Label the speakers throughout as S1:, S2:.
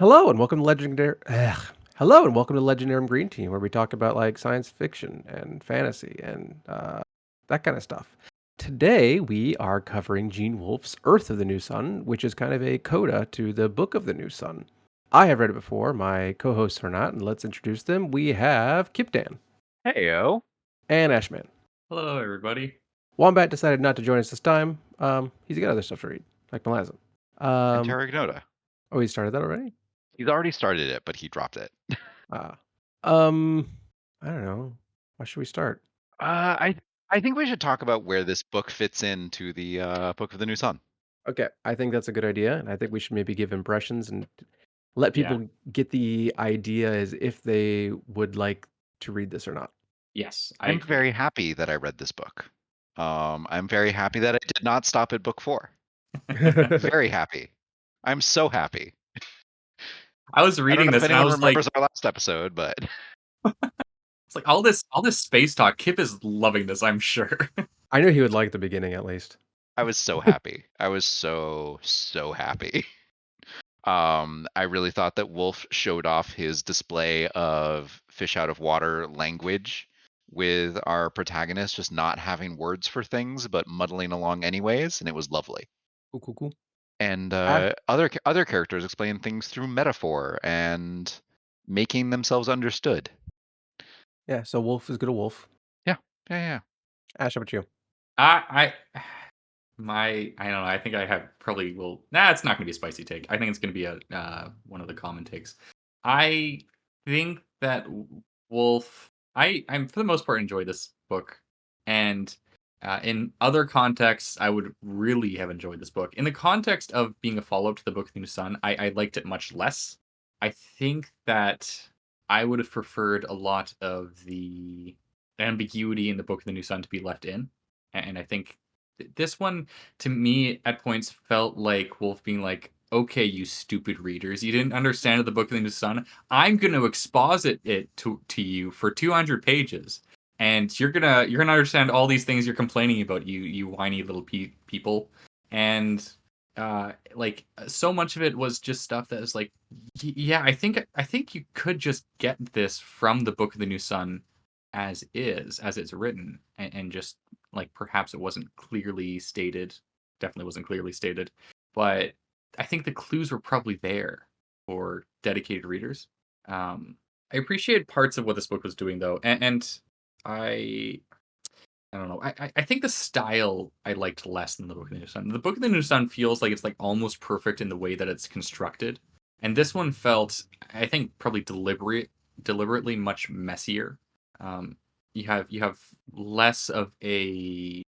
S1: Hello and welcome to Legendary. Hello and welcome to Legendary Green Team, where we talk about like science fiction and fantasy and that kind of stuff. Today we are covering Gene Wolfe's Urth of the New Sun, which is kind of a coda to the Book of the New Sun. I have read it before. My co-hosts are not, and let's introduce them. We have Kyptan
S2: Heyo.
S1: and Ashman.
S3: Hello, everybody.
S1: Wombat decided not to join us this time. He's got other stuff to read, like Malazan.
S2: And
S1: Um,
S2: Terragnota.
S1: oh, he started that already?
S2: He's already started it, but he dropped it.
S1: Ah. Um, I don't know. Why should we start?
S2: I think we should talk about where this book fits into the Book of the New Sun.
S1: Okay, I think that's a good idea, and I think we should maybe give impressions and let
S3: Yeah.
S1: people get the idea as if they would like to read this or not.
S3: Yes, I
S2: I'm
S3: agree.
S2: very happy that I read this book. I'm very happy that I did not stop at book 4. Very happy. I'm so happy.
S3: I was
S2: I don't
S3: reading
S2: know if
S3: this and I
S2: anyone
S3: was like,
S2: remembers our last episode, but
S3: it's like all this space talk. Kip is loving this, I'm sure.
S1: I knew he would like the beginning at least.
S2: I was so happy. I was so happy. I really thought that Wolf showed off his display of fish out of water language with our protagonist just not having words for things but muddling along anyways, and it was lovely.
S1: Cool, cool, cool.
S2: And
S1: Ah,
S2: other characters explain things through metaphor and making themselves understood.
S1: yeah, so Wolf is good at Wolf.
S2: Yeah, yeah.
S1: Ash, how about you?
S3: I I don't know. I think I have probably will. Nah, it's not going to be a spicy take. I think it's going to be a one of the common takes. I think that Wolf. I'm for the most part enjoy this book, and in other contexts, I would really have enjoyed this book. In the context of being a follow up to the Book of the New Sun, I liked it much less. I think that I would have preferred a lot of the ambiguity in the Book of the New Sun to be left in, and I think this one to me at points felt like Wolf being like, "Okay, you stupid readers, you didn't understand the Book of the New Sun. I'm going to exposit it to you for 200 pages, and you're gonna understand all these things you're complaining about, you whiny little people." And like so much of it was just stuff that is like, yeah, I think you could just get this from the Book of the New Sun as is, as it's written, and just like perhaps it wasn't clearly stated, definitely wasn't clearly stated, but I think the clues were probably there for dedicated readers. I appreciated parts of what this book was doing though, and I I don't know. I think the style I liked less than the Book of the New Sun. The Book of the New Sun feels like it's like almost perfect in the way that it's constructed, and this one felt, I think, probably deliberately much messier. Um, you have less of an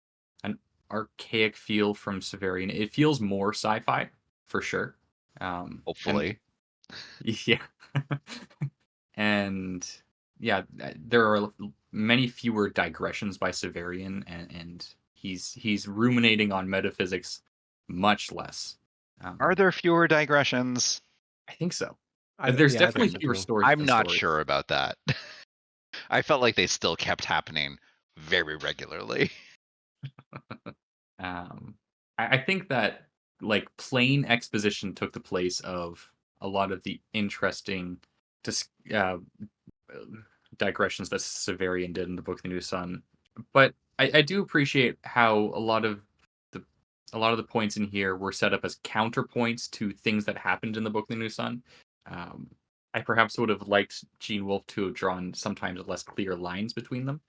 S3: archaic feel from Severian. It feels more sci-fi for sure. And
S2: Hopefully.
S3: yeah, and yeah, there are many fewer digressions by Severian, and he's ruminating on metaphysics much less.
S2: Are there fewer digressions?
S3: I think so.
S1: Yeah,
S3: There's
S1: I think
S3: definitely
S1: so
S3: fewer
S1: too.
S3: stories
S2: I'm
S3: within
S2: not
S3: stories.
S2: sure about that. I felt like they still kept happening very regularly.
S3: Um, I think that like plain exposition took the place of a lot of the interesting dis- uh, digressions that Severian did in the Book of the New Sun. But I do appreciate how the a lot of the points in here were set up as counterpoints to things that happened in the Book of the New Sun. Um, I perhaps would have liked Gene Wolfe to have drawn sometimes less clear lines between them,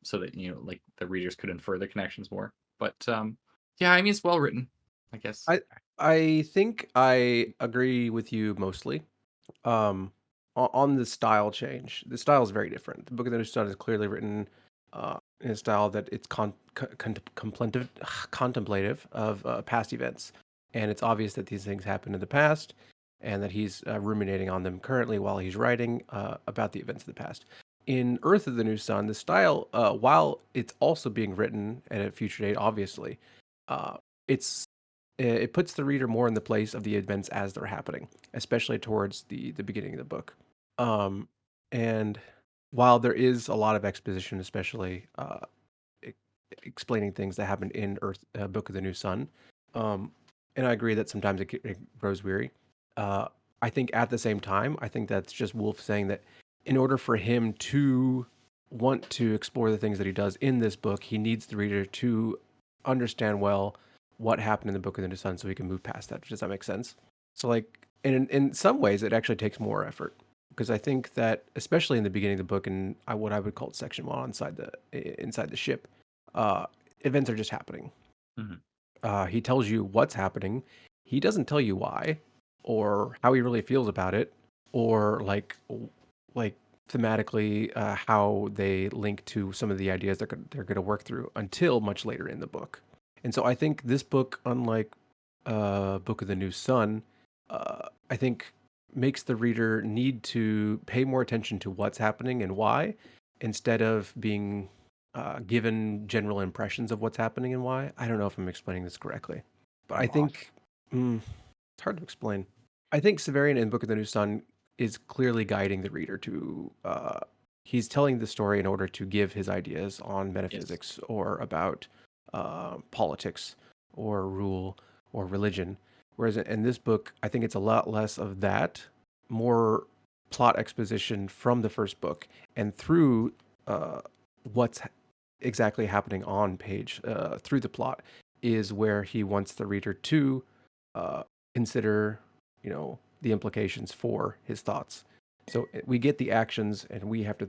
S3: so that like the readers could infer the connections more. But yeah, I mean it's well written, I guess.
S1: I I think I agree with you mostly. Um, on the style change, the style is very different. The Book of the New Sun is clearly written in a style that it's contemplative of past events, and it's obvious that these things happened in the past, and that he's ruminating on them currently while he's writing about the events of the past. In Earth of the New Sun, the style, while it's also being written at a future date, obviously, uh, it's it puts the reader more in the place of the events as they're happening, especially towards the beginning of the book. Um, and while there is a lot of exposition, especially e- explaining things that happened in Earth Book of the New Sun, um, and I agree that sometimes it grows weary. Uh, I think at the same time, I think that's just Wolf saying that in order for him to want to explore the things that he does in this book, he needs the reader to understand well what happened in the Book of the New Sun so he can move past that. Does that make sense? So like in some ways it actually takes more effort because I think that especially in the beginning of the book and what I would call section 1 inside the ship, uh events are just happening.
S3: Mhm.
S1: He tells you what's happening. He doesn't tell you why or how he really feels about it or like thematically how they link to some of the ideas that they're going to work through until much later in the book. And so I think this book, unlike Book of the New Sun, I think makes the reader need to pay more attention to what's happening and why instead of being given general impressions of what's happening and why. I don't know if I'm explaining this correctly, but I
S2: I'm lost.
S1: think it's hard to explain. I think Severian in Book of the New Sun is clearly guiding the reader to. He's telling the story in order to give his ideas on
S3: Yes.
S1: metaphysics or about politics or rule or religion. Whereas in this book, I think it's a lot less of that, more plot exposition from the first book and through uh, what's exactly happening on page through the plot is where he wants the reader to uh, consider, the implications for his thoughts. So we get the actions, and we have to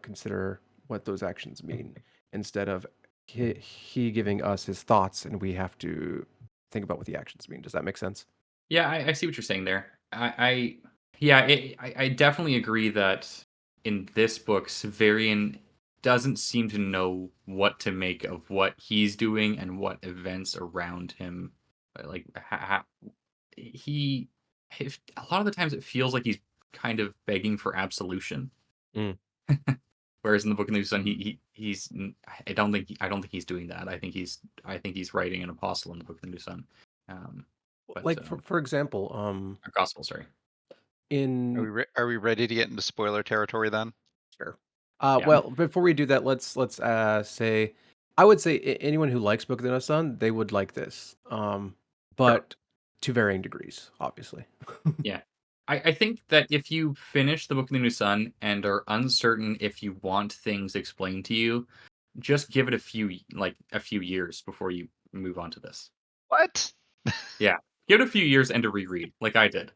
S1: consider what those actions mean instead of he giving us his thoughts, and we have to think about what the actions mean. Does that make sense?
S3: Yeah, I see what you're saying there. Yeah, I definitely agree that in this book, Severian doesn't seem to know what to make of what he's doing and what events around him. Like, he, a lot of the times it feels like he's kind of begging for absolution.
S1: Mm,
S3: Whereas in the Book of the New Sun,
S2: Mm.
S3: I don't think he's doing that. I think he's writing an apostle in the Book of the New Sun. Um, but
S1: like for example,
S3: a gospel, sorry.
S1: in
S2: Are we ready to get into spoiler territory then?
S1: sure.
S3: Yeah,
S1: Well, before we do that, let's say I would say anyone who likes Book of the No Sun, they would like this.
S3: sure.
S1: But to varying degrees, obviously.
S3: Yeah. I think that if you finish the Book of the New Sun and are uncertain if you want things explained to you, just give it a few years before you move on to this.
S2: What?
S3: Yeah. Give it a few years and to reread, like I did.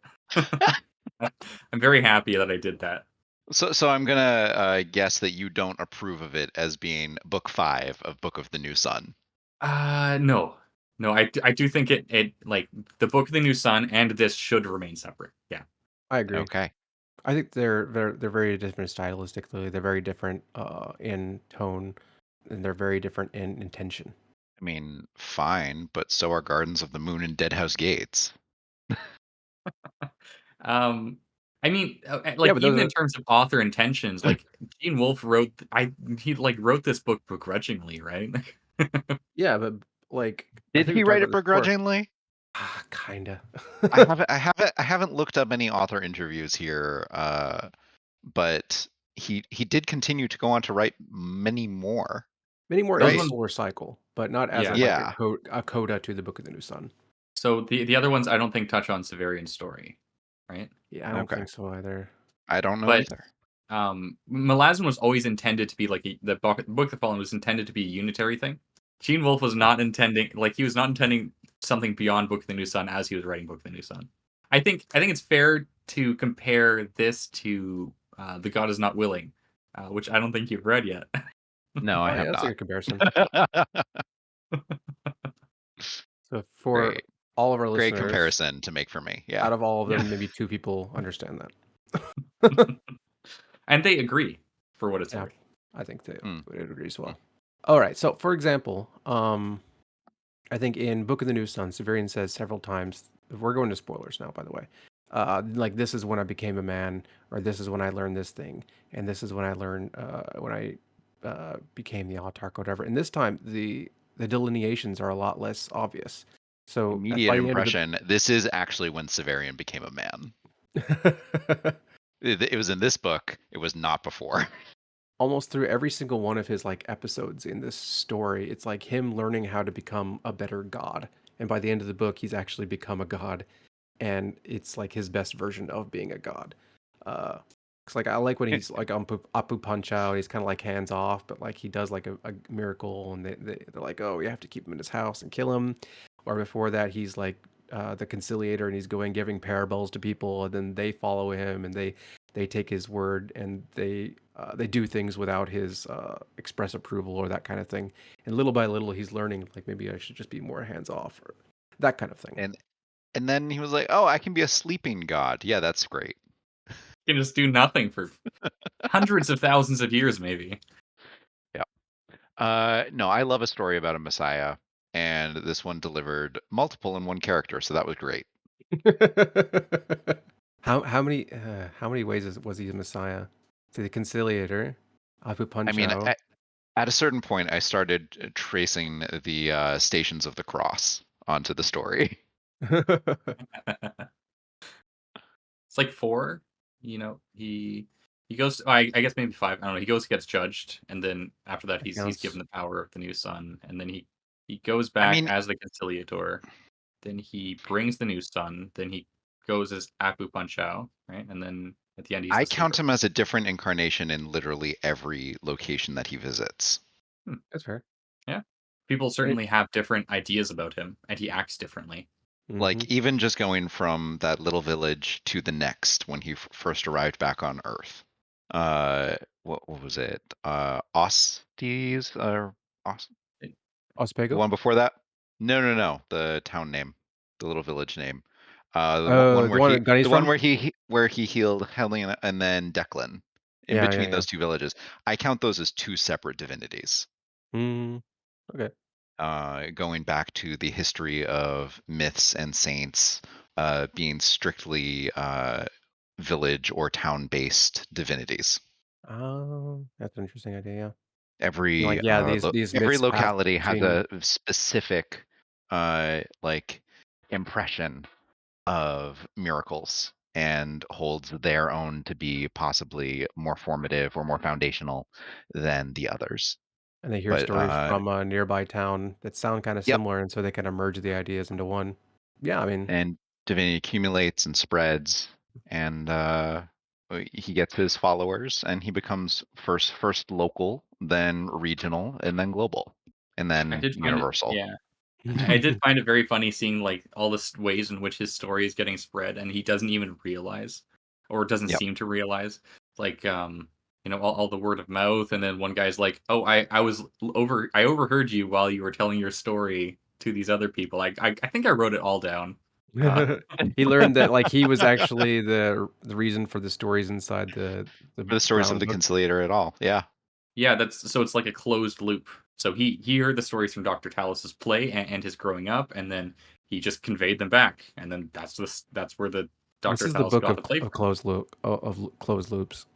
S3: I'm very happy that I did that.
S2: So I'm gonna guess that you don't approve of it as being book 5 of Book of the New Sun.
S3: No. No, I do think it like the Book of the New Sun and this should remain separate. Yeah.
S1: I agree.
S2: Okay.
S1: I think they're very different stylistically. They're very different in tone, and they're very different in intention.
S2: I mean, fine, but so are Gardens of the Moon and Deadhouse Gates.
S3: Um, I mean,
S1: Yeah,
S3: like
S1: but those
S3: even in
S1: are
S3: terms of author intentions, like Gene Wolfe he like wrote this book begrudgingly, right?
S1: yeah, but like I
S2: Did
S1: think we
S2: he
S1: talked
S2: write
S1: about
S2: it
S1: this before.
S2: begrudgingly?
S1: Kinda.
S2: I haven't looked up any author interviews here, but he did continue to go on to write many more,
S1: Many more in
S3: Those
S1: the
S2: right?
S3: ones,
S1: solar cycle, but not as
S3: yeah.
S1: like
S2: Yeah.
S1: a coda to the Book of the New Sun.
S3: So the other ones I don't think touch on Severian's story, right?
S1: Yeah, I don't
S2: Okay.
S1: think so either.
S2: I don't know
S3: But
S2: either.
S3: Malazan was always intended to be like the book that followed was intended to be a unitary thing. Gene Wolfe was
S1: Yeah.
S3: not intending he was not intending something beyond Book of the New Sun as he was writing Book of the New Sun. I think it's fair to compare this to The God Is Not Willing, which I don't think you've read yet.
S2: No, I
S1: Oh yeah,
S2: have
S1: that's a
S2: not.
S1: good comparison. So for
S2: Great.
S1: all of our
S2: Great
S1: listeners,
S2: comparison to make for me. Yeah.
S1: out of all of
S3: Yeah.
S1: them, maybe two people understand that.
S3: And they agree for what it's
S1: Yeah,
S3: worth.
S1: I think they
S2: Mm,
S1: would agree as
S2: mm.
S1: well. All right. So, for example, I think in Book of the New Sun, Severian says several times, we're going to spoilers now, by the way. Like this is when I became a man, or this is when I learned this thing, and this is when I learned when I became the autarch, or whatever. And this time, the delineations are a lot less obvious. So
S2: Immediate
S1: by the end of
S2: impression. This is actually when Severian became a man.
S1: the
S2: It was in this book. It was not before.
S1: almost through every single one of his like episodes in this story, it's like him learning how to become a better god. And by the end of the book, he's actually become a god. and it's like his best version of being a god. It's like I like when he's like on Apu Punch Out, he's kind of like hands off, but like he does like a miracle, and they're like, oh, you have to keep him in his house and kill him. Or before that, he's like the conciliator, and he's going giving parables to people, and then they follow him, and they take his word, and they do things without his express approval or that kind of thing. And little by little, he's learning like maybe I should just be more hands off or that kind of thing.
S2: And then he was like, "Oh, I can be a sleeping god. Yeah, that's great."
S3: You can just do nothing for hundreds of thousands of years, maybe.
S2: Yeah. No, I love a story about a messiah, and this one delivered multiple in one character, so that was great.
S1: How many ways was he a Messiah? To the Conciliator, Apu
S2: I mean,
S1: Punchao.
S2: at a certain point, I started tracing the stations of the cross onto the story.
S3: It's like 4, he goes I guess maybe 5, I don't know, he goes, gets judged, and then after that,
S1: That
S3: he's given
S1: counts.
S3: the power of the new sun, and then he goes
S2: I
S3: back
S2: mean,
S3: as the Conciliator, then he brings the new sun, then he goes as Apu Punchao, right? And then at the end, he's
S2: I
S3: the
S2: count
S3: sleeper.
S2: him as a different incarnation in literally every location that he visits.
S3: Hmm,
S1: That's fair.
S3: yeah. People
S1: Right.
S3: certainly have different ideas about him, and he acts differently.
S1: Hmm.
S2: Like even just going from that little village to the next when he first arrived back on Earth. What was it? Ostes or Os
S3: It
S2: the
S1: Ospego?
S2: one before that? No, no, no. The town name, the little village name. One
S1: The
S2: where
S1: one that Gunny's
S2: the one
S1: from?
S2: where he healed Helena and then Declan. In
S1: Yeah, yeah,
S2: between
S1: yeah.
S2: those two villages, I count those as two separate divinities.
S1: Mm, okay.
S2: Going back to the history of myths and saints being strictly village or town based divinities.
S1: That's an interesting idea. Yeah. Like,
S2: Every
S1: yeah, these
S2: every
S1: myths pass
S2: locality has
S1: between.
S2: a specific like impression of miracles and holds their own to be possibly more formative or more foundational than the others.
S1: And they hear
S2: But
S1: stories from a nearby town that sound kind of
S2: yep,
S1: similar, and so they kind of merge the ideas into one. Yeah, I mean,
S2: and divinity accumulates and spreads, and he gets his followers, and he becomes first local, then regional, and then global, and
S3: I
S2: then
S3: did find it,
S2: universal.
S3: yeah. I did find it very funny seeing like all the ways in which his story is getting spread, and he doesn't even realize, or doesn't
S2: Yep.
S3: seem to realize. Like, all the word of mouth, and then one guy's like, "Oh, I overheard you while you were telling your story to these other people." I think I wrote it all down. Uh,
S1: he learned that like he was actually the reason for the stories inside the
S2: For the stories of
S1: brown
S2: the
S1: book.
S2: conciliator at all. Yeah.
S3: yeah, that's so it's like a closed loop. So he heard the stories from Doctor Talus's play and his growing up, and then he just conveyed them back, and then that's where the
S1: This
S3: Doctor
S1: is the
S3: Talus
S1: book
S3: got the play
S1: of
S3: from.
S1: closed loop of closed loops.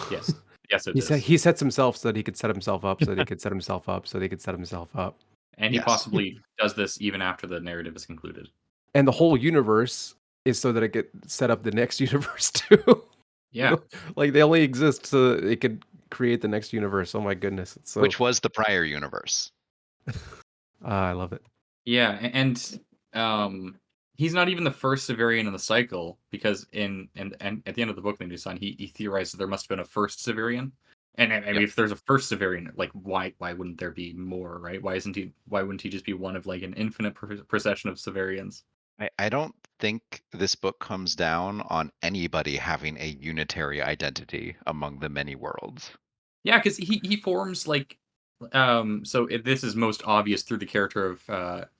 S3: Yes. Yes, it is.
S1: He sets himself so that he could set himself up, so that he could set himself up, so that he could set himself up.
S3: And he
S2: Yes.
S3: possibly does this even after the narrative is concluded.
S1: And the whole universe is so that it could set up the next universe too.
S3: Yeah.
S1: Like they only exist so that it could create the next universe. Oh my goodness, it's so
S2: Which was the prior universe.
S1: I love it.
S3: Yeah, he's not even the first Severian in the cycle because and at the end of the book, The New Sun, he theorized that there must have been a first Severian. And I mean,
S2: Yep.
S3: if there's a first Severian, like why wouldn't there be more, right? Why wouldn't he just be one of like an infinite procession of Severians?
S2: I don't think this book comes down on anybody having a unitary identity among the many worlds.
S3: Yeah, because he forms like this is most obvious through the character of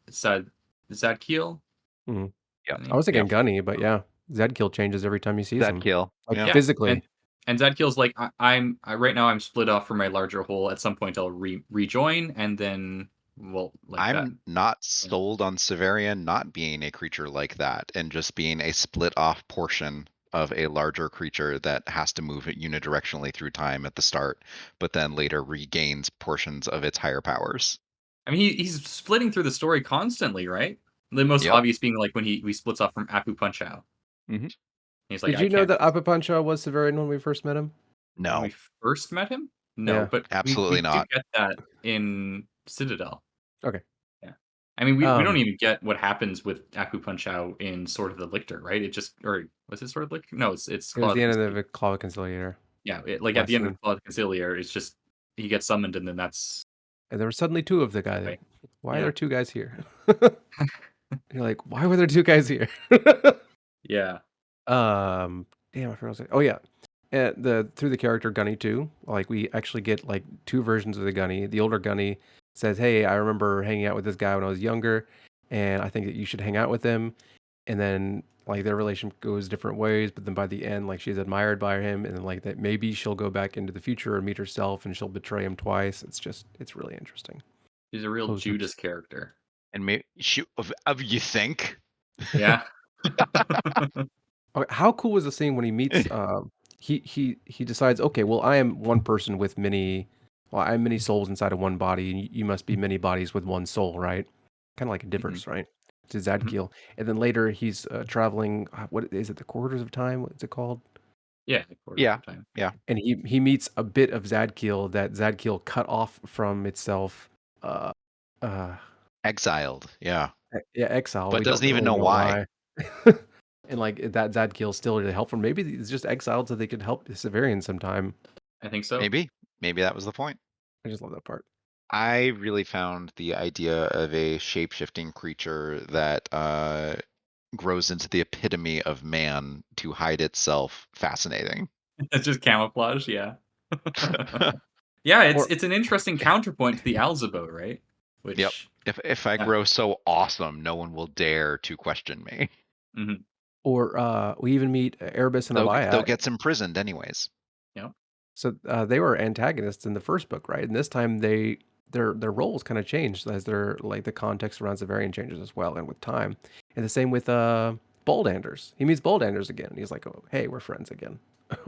S3: Zadkiel,
S1: Mhm.
S2: Yep.
S3: isn't
S1: I
S3: he?
S1: was thinking
S2: Yep.
S1: Gunny, but yeah, Zedkill changes every time he sees
S2: That
S1: him,
S2: kill.
S1: like
S2: Yep.
S3: Yeah,
S1: physically.
S3: and Zadkiel's like right now I'm split off from my larger whole. At some point I'll rejoin, and then well like that.
S2: I'm not
S3: Yeah.
S2: sold on Severian not being a creature like that and just being a split off portion of a larger creature that has to move it unidirectionally through time at the start, but then later regains portions of its higher powers.
S3: I mean he's splitting through the story constantly, right? The most
S2: Yep.
S3: obvious being like when he splits off from Apu Punchao.
S2: Hmm.
S3: He's like
S1: Did
S3: I
S1: you know
S3: can't.
S1: that Apapancha was Severian when we first met him?
S3: When
S2: No,
S3: we first met him, no,
S1: Yeah.
S3: but we
S2: absolutely
S3: do
S2: not.
S3: get that in Citadel.
S1: Okay.
S3: Yeah. I mean, we don't
S1: Um,
S3: even get what happens with Aku Punchao in Sword of the Lictor, right? It just or was it Sword of the Lictor? No, it's
S1: it was
S3: Claw of
S1: the
S3: the
S1: end of
S3: Conciliator.
S1: the Claw Conciliator
S3: Yeah, like at the
S1: last
S3: end of
S1: scene,
S3: Claw of the Conciliator, it's just he gets summoned and then that's
S1: and there were suddenly two of the guy.
S3: right.
S1: Why are
S3: Yeah.
S1: there two guys here? You're like, why were there two guys here?
S3: Yeah.
S1: Damn, I forgot what I was saying. Oh yeah, the through the character Gunny too. Like we actually get like two versions of the Gunny. The older Gunny says, "Hey, I remember hanging out with this guy when I was younger, and I think that you should hang out with him." And then like their relationship goes different ways, but then by the end, like she's admired by him, and then like that maybe she'll go back into the future and meet herself, and she'll betray him twice. It's really interesting.
S3: He's a real
S1: Closed
S3: Judas
S1: loops.
S3: character.
S2: And maybe shoot of you think?
S3: Yeah.
S1: Okay, how cool was the scene when he meets he decides, okay, well I am one person with many well, I have many souls inside of one body, and you must be many bodies with one soul, right? Kind of like a
S3: Mhm,
S1: Divers, right? To
S3: mhm.
S1: Zadkiel. And then later he's traveling what is it, the quarters of time? What's it called?
S3: Yeah, like Quarters
S2: Yeah,
S3: of Time.
S2: yeah.
S1: And he meets a bit of Zadkiel that Zadkiel cut off from itself uh uh
S2: Exiled. Yeah,
S1: yeah, exile.
S2: but
S1: We don't
S2: doesn't even
S1: really
S2: know
S1: know
S2: why.
S1: why. And like that Zadkiel still really helpful. Maybe he's just exiled so they could help the Severians sometime.
S3: I think so.
S2: Maybe that was the point.
S1: I just love that part.
S2: I really found the idea of a shape-shifting creature that grows into the epitome of man to hide itself fascinating.
S3: It's just camouflage, yeah. Yeah,
S1: Or
S3: it's an interesting counterpoint to the Alzabo, right?
S2: Yep.
S3: Which
S2: If I
S3: yeah.
S2: grow so awesome, no one will dare to question me.
S3: Mhm.
S1: we even meet Erebus and
S2: Though
S1: Abaya.
S2: gets imprisoned anyways.
S3: Yep.
S1: So they were antagonists in the first book, right? And this time their roles kind of changed as their like the context around Severian changes as well, and with time. And the same with Baldanders. He meets Baldanders again. And he's like, oh, hey, we're friends again,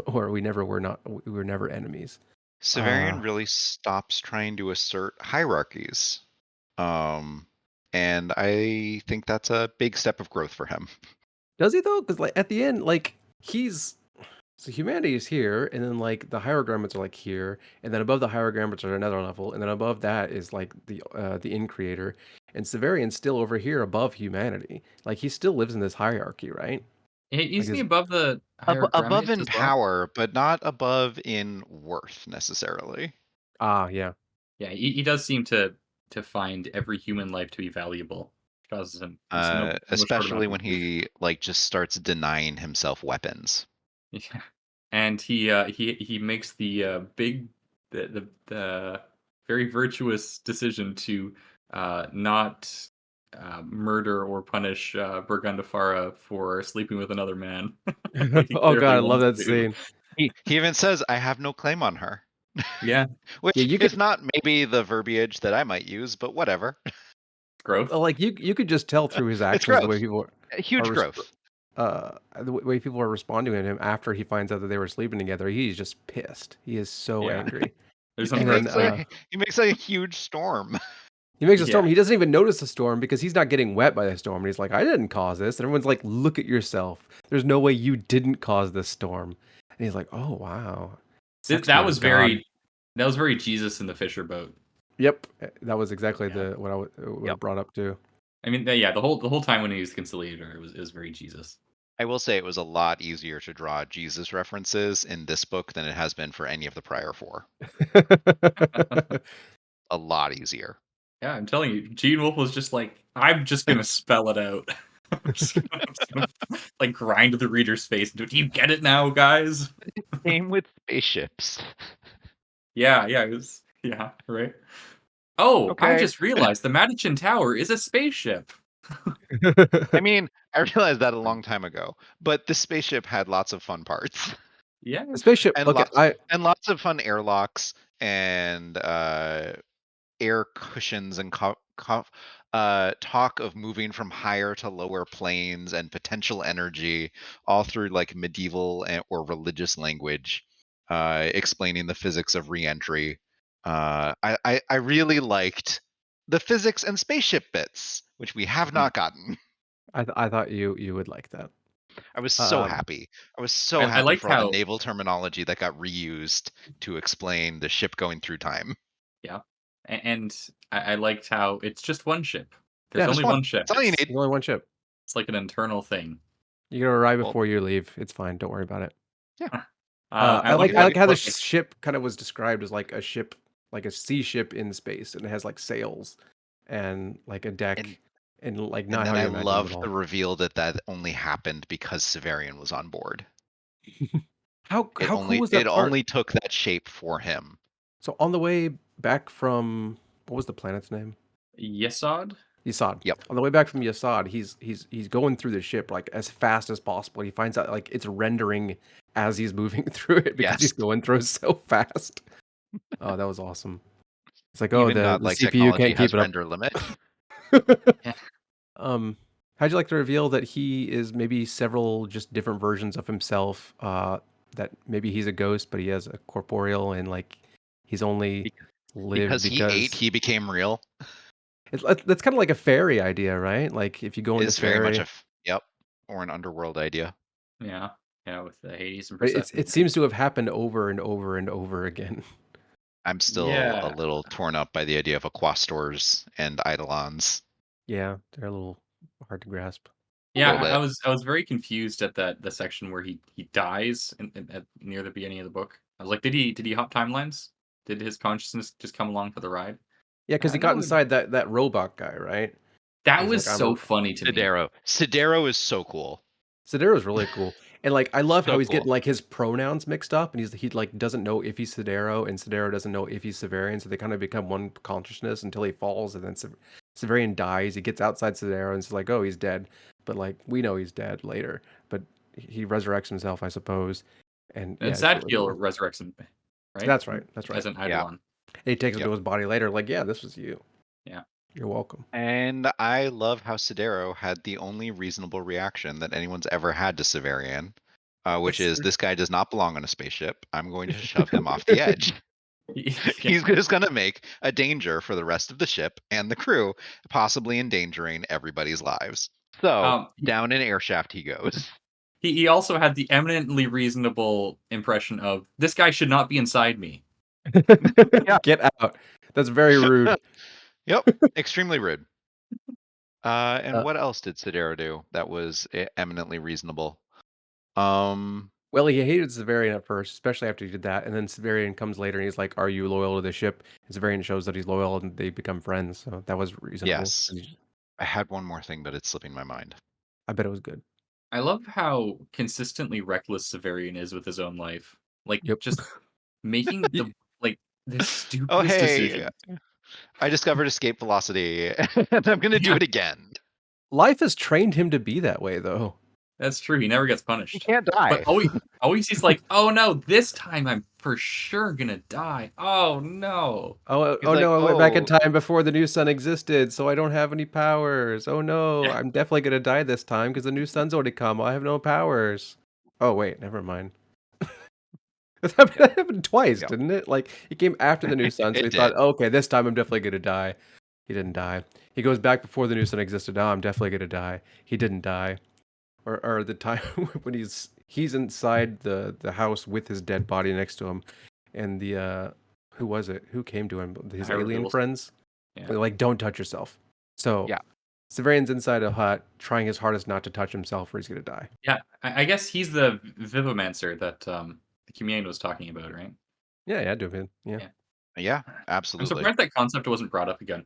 S1: or we were never enemies. Uh,
S2: Severian really stops trying to assert hierarchies. Um, and I think that's a big step of growth for him.
S1: does he though? Because like at the end, like he's so humanity is here, and then like the hierogrammates are like here, and then above the hierogrammates are another level, and then above that is like the in creator, and Severian's still over here above humanity. Like he still lives in this hierarchy, right? Like
S3: Isn't he
S1: his
S3: above the
S2: Above
S3: hierogrammates
S2: in
S3: as well?
S2: power, but not above in worth necessarily.
S1: yeah.
S3: Yeah, he does seem to find every human life to be valuable. Causes him no short amount
S2: Especially
S3: of
S2: when
S3: grief.
S2: he like just starts denying himself weapons.
S3: Yeah. And he makes the big the very virtuous decision to not murder or punish Burgundafara for sleeping with another man, like he
S1: Oh god,
S3: clearly
S1: I love
S3: wants
S1: that
S3: to.
S1: scene.
S2: He even says, "I have no claim on her,"
S3: Yeah,
S1: Yeah,
S2: which
S1: you
S2: is
S1: could
S2: not maybe the verbiage that I might use, but whatever.
S3: growth.
S1: like you could just tell through his
S2: It's
S1: actions the way
S2: growth,
S1: people are
S2: huge growth.
S1: way people are responding to him after he finds out that they were sleeping together. He's just pissed. He is so
S3: Yeah,
S1: angry.
S3: there's
S2: He
S3: some
S1: And then
S2: makes
S3: like
S2: a huge storm.
S1: he makes a
S3: yeah.
S1: storm. He doesn't even notice the storm because he's not getting wet by the storm. And he's like, I didn't cause this. And everyone's like, look at yourself. There's no way you didn't cause this storm. And he's like, oh, wow. Sex
S3: That
S1: made
S3: was
S1: of God.
S3: very Jesus in the Fisher boat.
S1: Yep. That was exactly
S3: Yeah.
S1: the what I would
S2: Yep.
S1: have brought up too.
S3: I mean, yeah, the whole time when he was the conciliator, it was very Jesus.
S2: I will say it was a lot easier to draw Jesus references in this book than it has been for any of the prior four. A lot easier.
S3: Yeah, I'm telling you, Gene Wolfe was just like, I'm just gonna spell it out. I'm just gonna like grind the reader's face into it. Do you get it now, guys?
S2: Same with spaceships.
S3: Yeah, yeah, it was yeah, right. Oh, I
S2: Okay.
S3: just realized the Madichin Tower is a spaceship.
S2: I mean, I realized that a long time ago, but the spaceship had lots of fun parts
S3: Yeah.
S1: The spaceship.
S2: and
S1: Okay,
S2: lots of fun airlocks and air cushions and talk of moving from higher to lower planes and potential energy, all through like medieval or religious language, explaining the physics of reentry. I really liked the physics and spaceship bits, which we have
S3: Mhm.
S2: not gotten.
S1: I thought you would like that.
S2: I was so
S1: Um,
S2: happy. I was so
S3: I
S2: happy
S3: liked
S2: for all the
S3: how
S2: naval terminology that got reused to explain the ship going through time.
S3: yeah, and I liked how it's just one ship. There's
S1: Yeah,
S3: only
S2: Just one.
S3: one ship.
S2: That's all you
S3: It's
S2: need.
S1: only one ship.
S3: it's like an internal thing.
S1: You gotta arrive
S2: Well,
S1: before you leave. It's fine. Don't worry about it.
S2: yeah.
S3: I like
S1: I
S3: how
S1: like how
S3: before
S1: this
S3: like
S1: ship kind of was described as like a ship, like a sea ship in space, and it has like sails and like a
S2: And
S1: deck, and like
S2: and
S1: not
S2: then
S1: how
S2: I
S1: you imagine it at
S2: loved the
S1: all.
S2: reveal that that only happened because Severian was on board.
S1: How cool was
S2: It
S1: that part?
S2: only took that shape for him.
S1: So on the way back from what was the planet's name?
S3: Yesod.
S1: Yasad.
S2: Yep.
S1: On the way back from Yasad, he's going through the ship like as fast as possible. He finds out like it's rendering as he's moving through it because he's
S2: Yes.
S1: going through it so fast. Oh, that was awesome. It's like, oh,
S2: Even
S1: the
S2: godlike
S1: CPU
S2: technology
S1: can't keep
S2: has
S1: it up.
S2: render limit.
S3: Yeah.
S1: How'd you like to reveal that he is maybe several just different versions of himself? That maybe he's a ghost, but he has a corporeal, and like he's only lived
S2: Because he ate,
S1: because
S2: he became real.
S1: that's kind of like a fairy idea, right? Like if you go into
S2: Is very much a
S1: fairy,
S2: yep, or an underworld idea.
S3: Yeah. Yeah, with the Hades and
S1: but
S3: Persephone,
S1: it
S3: right?
S1: seems to have happened over and over and over again.
S2: I'm still a
S3: Yeah.
S2: little torn up by the idea of Aquastors and Eidolons.
S1: Yeah, they're a little hard to grasp.
S2: A
S3: Yeah,
S2: little bit.
S3: I was very confused at that the section where he dies at near the beginning of the book. I was like, did he hop timelines? Did his consciousness just come along for the ride?
S1: Yeah, because he
S3: That
S1: got
S3: would
S1: inside that robot guy, right?
S3: that
S1: He's
S3: was
S1: like, I'm
S3: so funny to me.
S2: Sidero. Sidero is so cool.
S1: Sidero's really cool. And like I love how
S2: So
S1: he's getting
S2: cool.
S1: like his pronouns mixed up and he like doesn't know if he's Sidero and Sidero doesn't know if he's Severian, so they kind of become one consciousness until he falls and then Severian dies. He gets outside Sidero and it's like, "Oh, he's dead." But like we know he's dead later, but he resurrects himself, I suppose. And
S3: And
S1: yeah, it's really
S3: Zadkiel
S1: cool.
S3: resurrects him, right?
S1: That's right. That's right.
S3: As an
S2: Yeah.
S3: Eidolon.
S1: And he takes him to
S2: Yep.
S1: his body later like, "Yeah, this was you.
S3: Yeah.
S1: You're welcome."
S2: And I love how Sidero had the only reasonable reaction that anyone's ever had to Severian, which
S3: That's
S2: is
S3: true.
S2: this guy does not belong on a spaceship. I'm going to shove him off the edge.
S3: Yeah.
S2: He's just going to make a danger for the rest of the ship and the crew, possibly endangering everybody's lives. So
S3: He
S2: down an air shaft he goes.
S3: he also had the eminently reasonable impression of this guy should not be inside me.
S2: Yeah.
S1: Get out. That's very rude.
S2: Yep. Extremely rude. And
S1: Uh,
S2: what else did Sidero do that was eminently reasonable?
S1: Well, he hated Severian at first, especially after he did that, and then Severian comes later and he's like, "Are you loyal to the ship?" And Severian shows that he's loyal, and they become friends. So that was reasonable.
S2: Yes. I had one more thing, but it's slipping my mind.
S1: I bet it was good.
S3: I love how consistently reckless Severian is with his own life. Like
S1: Yep.
S3: just making
S1: Y-
S3: the
S2: Oh,
S3: stupidest
S2: hey,
S3: decision.
S2: I discovered escape velocity, and I'm gonna do
S3: Yeah,
S2: it again.
S1: Life has trained him to be that way, though.
S3: that's true. He never gets
S2: He
S3: punished.
S2: can't
S3: But
S2: die.
S3: always he's like, oh no, this time I'm for sure gonna die. Oh no.
S2: He's
S1: Oh
S2: like,
S1: no! I went back in
S2: oh,
S1: time before the new sun existed, so I don't have any powers. Oh no!
S3: Yeah.
S1: I'm definitely gonna die this time because the new sun's already come. I have no powers. Oh wait, never mind.
S2: yep,
S1: That happened twice,
S2: yep.
S1: didn't it? Like he came after the new sun, so
S2: It
S1: he thought,
S2: did.
S1: oh, okay, this time I'm definitely gonna die. He didn't die. He goes back before the new sun existed. Oh, I'm definitely gonna die. He didn't die. Or the time when he's inside the house with his dead body next to him, and the who was it? Who came to him? His alien
S3: Hieroglyphs.
S1: friends.
S3: Yeah.
S1: They're like, don't touch yourself. So
S2: Yeah.
S1: Severian's inside a hut, trying his hardest not to touch himself, or he's gonna die.
S3: Yeah. I guess he's the Vivomancer that Kimane was talking about, right?
S1: Yeah, yeah, do it. Yeah.
S3: Yeah.
S2: Yeah,
S3: I'm
S2: absolutely.
S3: surprised that concept wasn't brought up again.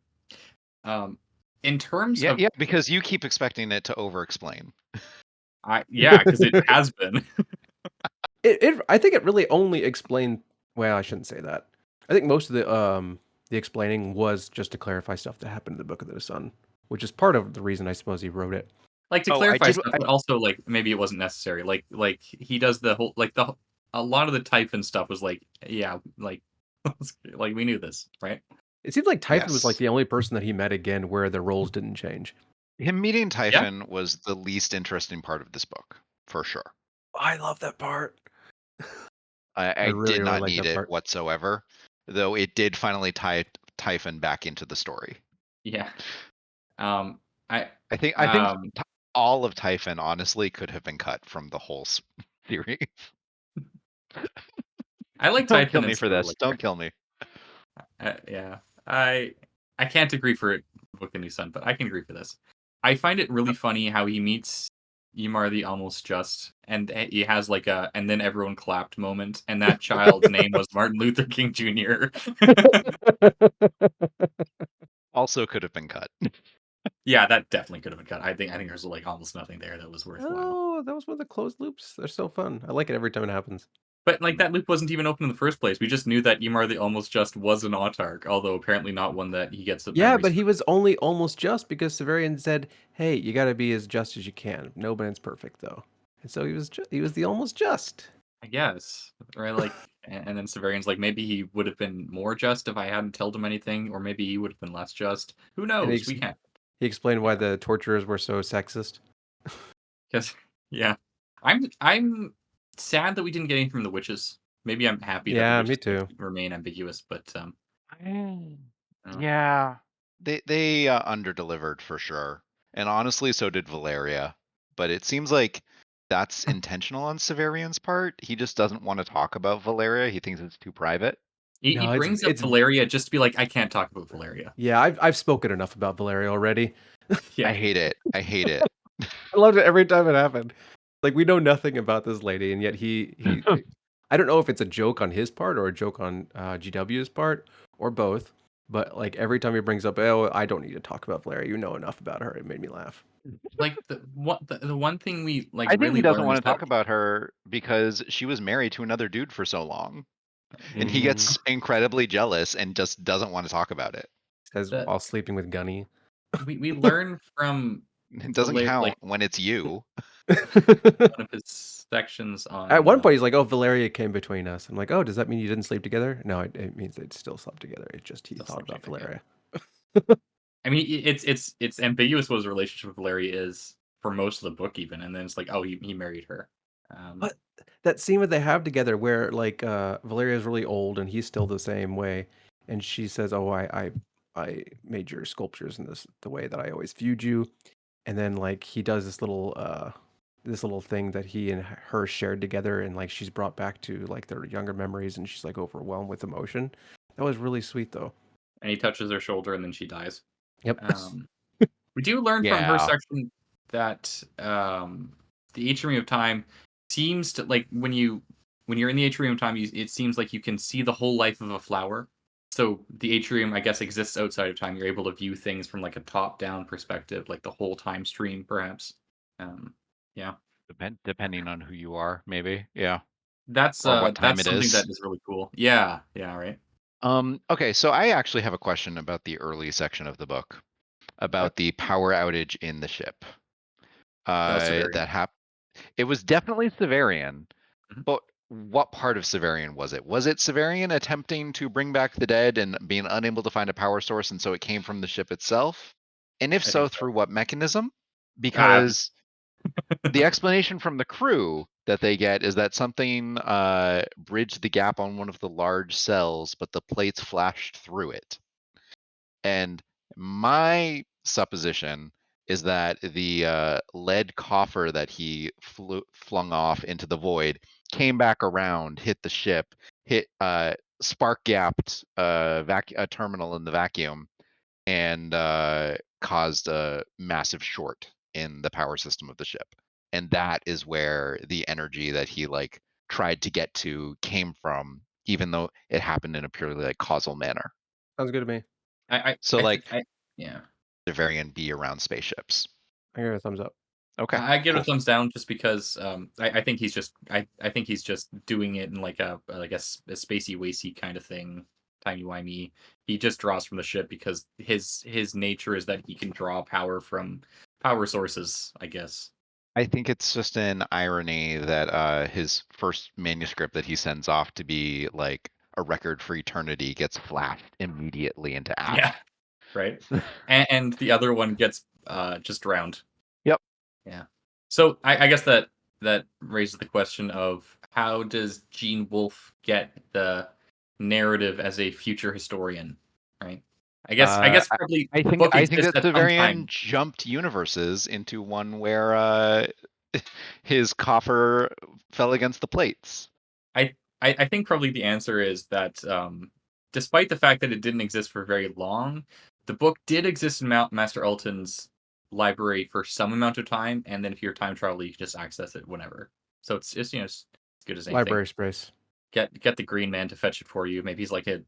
S3: Um, in terms
S2: Yeah,
S3: of
S2: yeah, because you keep expecting it to over-explain.
S3: yeah, because it has been.
S1: I think it really only explained. Well, I shouldn't say that. I think most of the explaining was just to clarify stuff that happened in the Book of the Sun, which is part of the reason I suppose he wrote it.
S3: Like to
S2: Oh, I
S3: clarify
S2: did.
S3: stuff, but also like maybe it wasn't necessary. Like he does the whole a lot of the Typhon stuff was like yeah like we knew this, right?
S1: It seems like Typhon was like
S2: Yes.
S1: the only person that he met again where the roles didn't change.
S2: Him meeting
S3: Yeah.
S2: Typhon was the least interesting part of this book, for sure.
S1: I love that part. I
S2: I
S1: really,
S2: did
S1: really
S2: not
S1: like
S2: need
S1: that
S2: it
S1: part.
S2: whatsoever, though it did finally tie Typhon back into the story.
S3: Yeah. Um I
S2: I think all of Typhon honestly could have been cut from the whole series.
S3: I like
S2: Don't kill
S3: Typhon
S2: me
S3: as
S2: for this.
S3: earlier.
S2: Don't kill me.
S3: Yeah. I I can't agree for Book the New Sun, but I can agree for this. I find it really funny how he meets Ymar the Almost Just, and he has like a and then everyone clapped moment, and that child's name was Martin Luther King Jr.
S2: Also could have been cut.
S3: Yeah, that definitely could have been cut. I think there's like almost nothing there that was worthwhile.
S1: Oh, that was one of the closed loops. They're so fun. I like it every time it happens.
S3: But like that loop wasn't even open in the first place. We just knew that Ymar the Almost Just was an autarch, although apparently not one that he gets the
S1: Yeah,
S3: memories
S1: but he
S3: from.
S1: was only almost just because Severian said, "Hey, you got to be as just as you can. Nobody's perfect though." And so he was the almost just.
S3: I guess, right? Like, and then Severian's like, maybe he would have been more just if I hadn't told him anything, or maybe he would have been less just. Who
S1: And
S3: knows? We can't.
S1: he explained why
S3: Yeah,
S1: the torturers were so sexist.
S3: because yeah, I'm sad that we didn't get anything from the witches. Maybe I'm happy that the
S1: Yeah, me
S3: witches
S1: too.
S3: remain ambiguous, but
S2: Mm.
S3: I don't know.
S2: Yeah. They underdelivered for sure. And honestly, so did Valeria. But it seems like that's intentional on Severian's part. He just doesn't want to talk about Valeria. He thinks it's too private.
S3: He
S1: No,
S3: brings up
S1: it's
S3: Valeria just to be like, I can't talk about Valeria.
S1: yeah. I've spoken enough about Valeria already.
S3: Yeah,
S2: I hate it. I hate it.
S1: I loved it every time it happened. Like we know nothing about this lady, and yet he I don't know if it's a joke on his part or a joke on GW's part or both. But like every time he brings up, oh, I don't need to talk about Valeria. You know enough about her. It made me laugh.
S3: like the one thing we like
S2: I think he
S3: really
S2: doesn't
S3: learn
S2: want
S3: is
S2: to
S3: that
S2: talk about her because she was married to another dude for so long. And he
S1: Mm,
S2: gets incredibly jealous and just doesn't want to talk about it.
S1: says
S3: that
S1: while sleeping with Gunny.
S3: we learn from
S2: It doesn't
S3: Valeria, like
S2: count when it's you.
S3: one of his sections
S1: At
S3: on
S1: one point, he's like, "Oh, Valeria came between us." I'm like, "Oh, does that mean you didn't sleep together?" No, it means they'd still slept together. It just he
S3: stuff
S1: thought
S3: like
S1: about
S3: that. Yeah.
S1: Valeria.
S3: I mean, it's ambiguous what his relationship with Valeria is for most of the book, even, and then it's like, oh, he married her. Um,
S1: But that scene that they have together, where like Valeria's really old and he's still the same way, and she says, "Oh, I made your sculptures in the way that I always viewed you," and then like he does this little thing that he and her shared together, and like she's brought back to like their younger memories, and she's like overwhelmed with emotion. That was really sweet, though.
S3: and he touches her shoulder, and then she dies.
S1: Yep.
S3: Um, we do learn from her
S2: Yeah.
S3: section that the Atrium of Time seems to like when you're in the Atrium of Time, it seems like you can see the whole life of a flower. So the atrium, I guess, exists outside of time. You're able to view things from like a top-down perspective, like the whole time stream, perhaps. Um, yeah,
S2: Depending on who you are, maybe. Yeah.
S3: that's
S2: Or what time
S3: that's
S2: it
S3: something that
S2: is.
S3: is really cool. Yeah, yeah, right.
S2: Okay, so I actually have a question about the early section of the book
S1: Okay.
S2: about the power outage in the ship.
S3: That was Severian.
S2: That happened. It was definitely Severian,
S3: Mhm.
S2: but what part of Severian was it? Was it Severian attempting to bring back the dead and being unable to find a power source, and so it came from the ship itself? And if
S3: I think
S2: so,
S3: so.
S2: through what mechanism?
S3: Ah,
S2: Because the explanation from the crew that they get is that something bridged the gap on one of the large cells, but the plates flashed through it. And my supposition is that the lead coffer that he flung off into the void came back around, hit the ship, hit spark gapped a terminal in the vacuum, and caused a massive short in the power system of the ship. And that is where the energy that he like tried to get to came from, even though it happened in a purely like causal manner.
S1: Sounds good to me.
S2: So
S3: I think
S2: like
S3: I yeah.
S2: the variant be around spaceships.
S1: I give it a thumbs up.
S2: Okay,
S3: I give it a
S2: cool.
S3: thumbs down just because I think he's just I think he's just doing it in like a spacey wacy kind of thing, timey wimey. He just draws from the ship because his nature is that he can draw power from power sources, I guess.
S2: I think it's just an irony that his first manuscript that he sends off to be like a record for eternity gets flashed immediately into
S3: Yeah,
S2: ash.
S3: right. And the other one gets just drowned.
S2: Yep.
S3: Yeah. So I guess that raises the question of how does Gene Wolfe get the narrative as a future historian, right? I
S1: Uh,
S3: guess probably
S2: I
S3: the
S2: think
S3: book
S2: I think
S3: exists
S2: that
S3: at some
S2: Severian
S3: time.
S2: jumped universes into one where his coffer fell against the plates.
S3: I I think probably the answer is that despite the fact that it didn't exist for very long, the book did exist in Master Alton's library for some amount of time, and then if you're time travel, you can just access it whenever. So it's it's as good as anything.
S1: Library space.
S3: Get the Green Man to fetch it for you. Maybe he's like a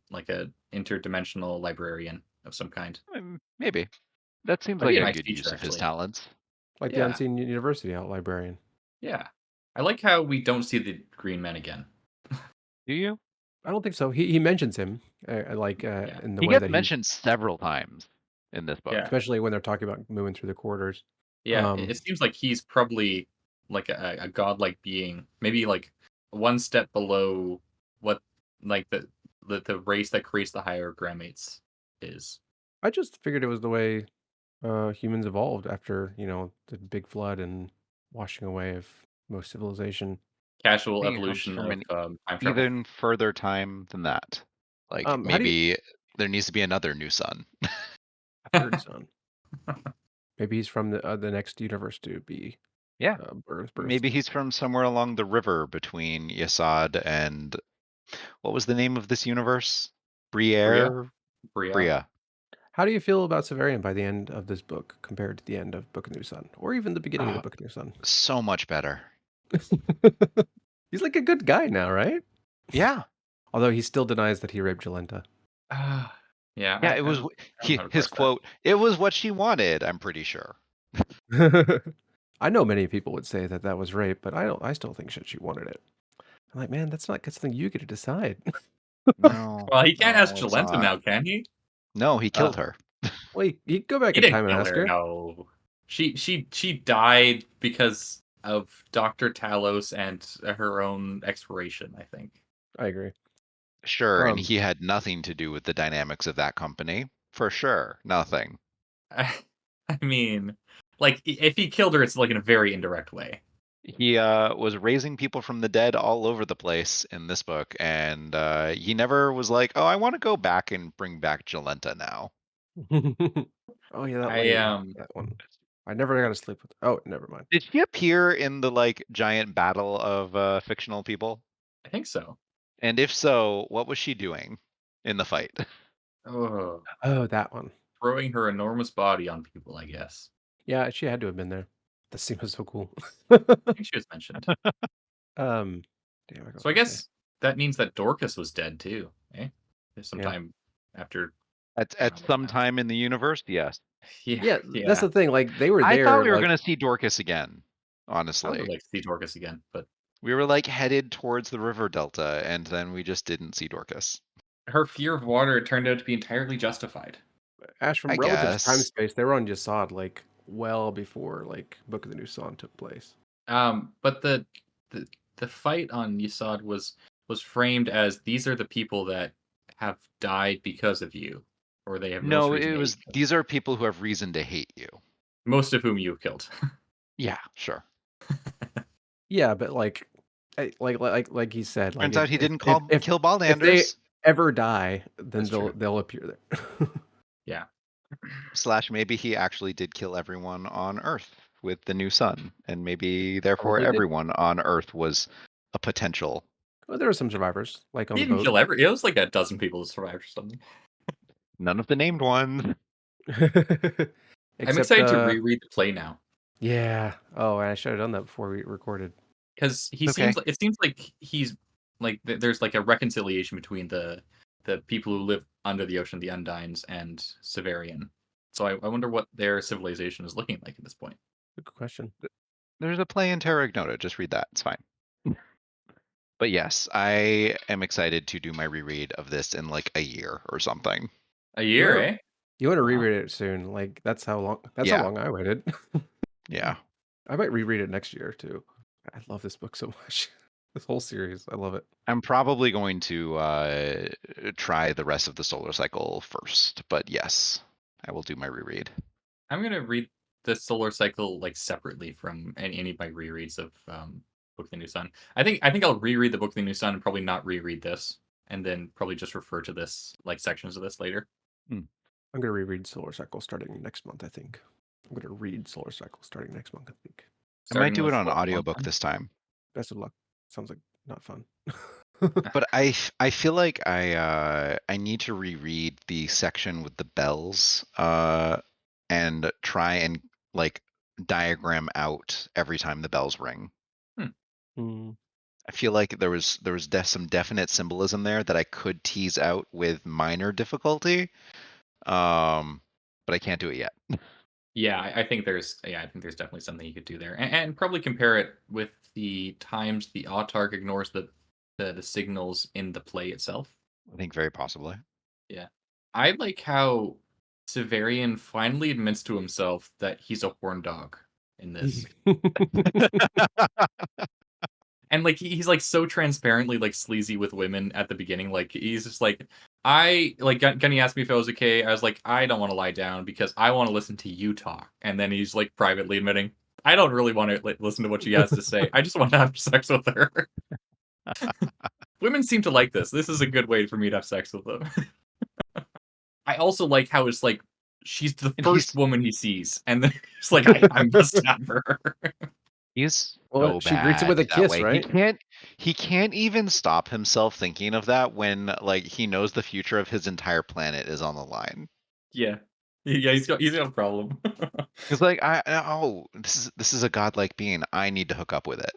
S3: interdimensional librarian of some kind.
S2: Maybe. That seems
S3: Might
S2: like
S3: be a
S2: a
S3: nice
S2: good
S3: feature,
S2: use of his
S3: actually.
S2: talents.
S1: Like the
S3: Yeah,
S1: Unseen University out librarian.
S3: yeah. I like how we don't see the Green Man again.
S2: Do you?
S1: I don't think so. He mentions him,
S3: Yeah,
S1: in the
S2: He
S1: way
S2: gets
S1: that he
S2: mentioned several times in this
S3: yeah,
S2: book.
S1: especially when they're talking about moving through the corridors.
S3: yeah. It
S1: Um,
S3: seems like he's probably like a godlike being, maybe like one step below what like the race that creates the higher Gramates is.
S1: I just figured it was the way, humans evolved after, the big flood and washing away of most civilization.
S3: Casual
S2: I think it comes
S3: evolution
S2: from
S3: of
S2: an
S3: time travel.
S2: even further time than that. Like
S1: How do you
S2: maybe there needs to be another new sun.
S1: a third son? Maybe he's from the next universe to be,
S2: Yeah.
S1: birthed.
S2: Maybe he's from somewhere along the river between Yesod and what was the name of this universe?
S3: Bria,
S2: Briere?
S3: Bria.
S2: Bria.
S1: How do you feel about Severian by the end of this book compared to the end of Book of New Sun, or even the beginning of the
S3: Oh,
S1: Book of New Sun?
S2: So much better.
S1: He's like a good guy now, right?
S2: Yeah.
S1: Although he still denies that he raped Jolenta.
S3: yeah.
S2: Yeah, it
S3: I
S2: was
S3: don't, I don't know how to
S2: his
S3: parse that.
S2: quote, "It was what she wanted," I'm pretty sure.
S1: I know many people would say that that was rape, but I don't. I still think she wanted it. I'm like, man, that's not something you get to decide.
S2: No,
S3: Well, he can't ask
S2: no, it's
S3: Jolenta
S2: not.
S3: now, can he?
S2: No, he
S3: Uh,
S2: killed her.
S1: Well, you go back
S3: he
S1: in
S3: didn't
S1: time and
S3: kill
S1: ask
S3: her.
S1: her.
S3: No, she died because of Doctor Talos and her own expiration. I think.
S1: I agree.
S2: Sure, and
S1: Um,
S2: he had nothing to do with the dynamics of that company. For sure, nothing.
S3: I mean, like if he killed her, it's like in a very indirect way.
S2: He was raising people from the dead all over the place in this book, and he never was like, "Oh, I want to go back and bring back Jolenta now."
S1: oh yeah, that
S3: I
S1: lady, that one. I never got to sleep with. Oh, never mind.
S2: Did she appear in the like giant battle of fictional people?
S3: I think so.
S2: And if so, what was she doing in the fight?
S3: Oh,
S1: Oh, that one.
S3: throwing her enormous body on people. I guess.
S1: Yeah, she had to have been there. The scene was so cool.
S3: I think she was mentioned.
S1: um, damn, what was
S3: So
S1: I
S3: I
S1: gonna say?
S3: guess that means that Dorcas was dead too, eh?
S1: Yeah,
S3: Sometime after I don't
S2: At
S3: know what's
S2: some
S3: happened.
S2: time in the universe, yes.
S3: Yeah,
S1: yeah. That's
S3: yeah.
S1: the thing. Like they were
S2: I thought
S1: there.
S2: we were
S1: Like
S2: gonna see Dorcas again.
S3: I would
S2: Honestly,
S3: like to see Dorcas again, but
S2: we were like headed towards the river delta, and then we just didn't see Dorcas.
S3: her fear of water turned out to be entirely justified.
S1: Ash
S2: I
S1: from relative time
S2: guess.
S1: space. They were on Yasad like well before like Book of the New Sun took place.
S3: But the the fight on Yesod was framed as these are the people that have died because of you, or they have the most
S2: No,
S3: reason
S2: it
S3: to hate
S2: was
S3: you.
S2: these are people who have reason to hate you.
S3: Most of whom you've killed.
S2: Yeah, sure.
S1: Yeah, but like he said, like
S2: Turns out he
S1: if
S2: didn't
S1: if if
S2: kill
S1: if they
S2: Baldanders.
S1: ever die, then
S3: That's true.
S1: they'll appear there.
S3: Yeah.
S2: Slash maybe he actually did kill everyone on Earth with the new sun, and maybe therefore
S1: Probably did.
S2: everyone on Earth was a potential.
S1: Well, there were some survivors, like on
S3: He
S1: the
S3: didn't
S1: boat.
S3: kill every it was like a dozen people that survived or something.
S2: None of the named ones.
S3: I'm
S1: Except,
S3: excited to reread the play now.
S1: yeah. Oh, and I should have done that before we recorded.
S3: Because he
S2: Okay.
S3: seems like it seems like he's like there's like a reconciliation between the people who live under the ocean, the Undines, and Severian. So I wonder what their civilization is looking like at this point.
S1: Good question.
S2: There's a play in Terra Ignota. Just read that. It's fine. But yes, I am excited to do my reread of this in like a year or something.
S3: A
S1: You
S3: year,
S1: wanna
S3: eh?
S1: you wanna
S3: Wow.
S1: reread it soon. Like that's how
S2: Yeah,
S1: long I waited.
S2: yeah.
S1: I might reread it next year too. I love this book so much. This whole series, I love it.
S2: I'm probably going to try the rest of the solar cycle first, but yes, I will do my reread.
S3: I'm gonna read the solar cycle like separately from any of my rereads of Book of the New Sun. I think I'll reread the Book of the New Sun and probably not reread this, and then probably just refer to this like sections of this later.
S2: Hmm.
S1: I'm gonna reread Solar Cycle starting next month, I think. I'm gonna read Solar Cycle starting next month, I think.
S2: I might
S3: Starting
S2: do it
S3: with
S2: on
S3: what,
S2: audiobook
S3: 110?
S2: this time.
S1: Best of luck. Sounds like not fun.
S2: But I feel like I need to reread the section with the bells and try and like diagram out every time the bells ring.
S1: Hmm.
S2: I feel like there was some definite symbolism there that I could tease out with minor difficulty. But I can't do it yet.
S3: Yeah, I think there's definitely something you could do there, and probably compare it with the times the autarch ignores the signals in the play itself.
S2: I think very possibly.
S3: Yeah, I like how Severian finally admits to himself that he's a horn dog in this, and like he's like so transparently like sleazy with women at the beginning. Like he's just like I like Gunny asked me if I was okay. I was like I don't want to lie down because I want to listen to you talk, and then he's like privately admitting I don't really want to like, listen to what she has to say. I just want to have sex with her. Women seem to like this. This is a good way for me to have sex with them. I also like how it's like she's the
S2: And
S3: first
S2: he's
S3: woman he sees, and then he's like, I'm gonna stab her.
S2: he's
S1: Well,
S2: so
S1: she greets him with
S2: bad
S1: a
S2: that
S1: kiss,
S2: way.
S1: right?
S2: He can't even stop himself thinking of that when like he knows the future of his entire planet is on the line.
S3: Yeah, yeah, he's got a problem.
S2: He's like, oh, this is a godlike being. I need to hook up with it.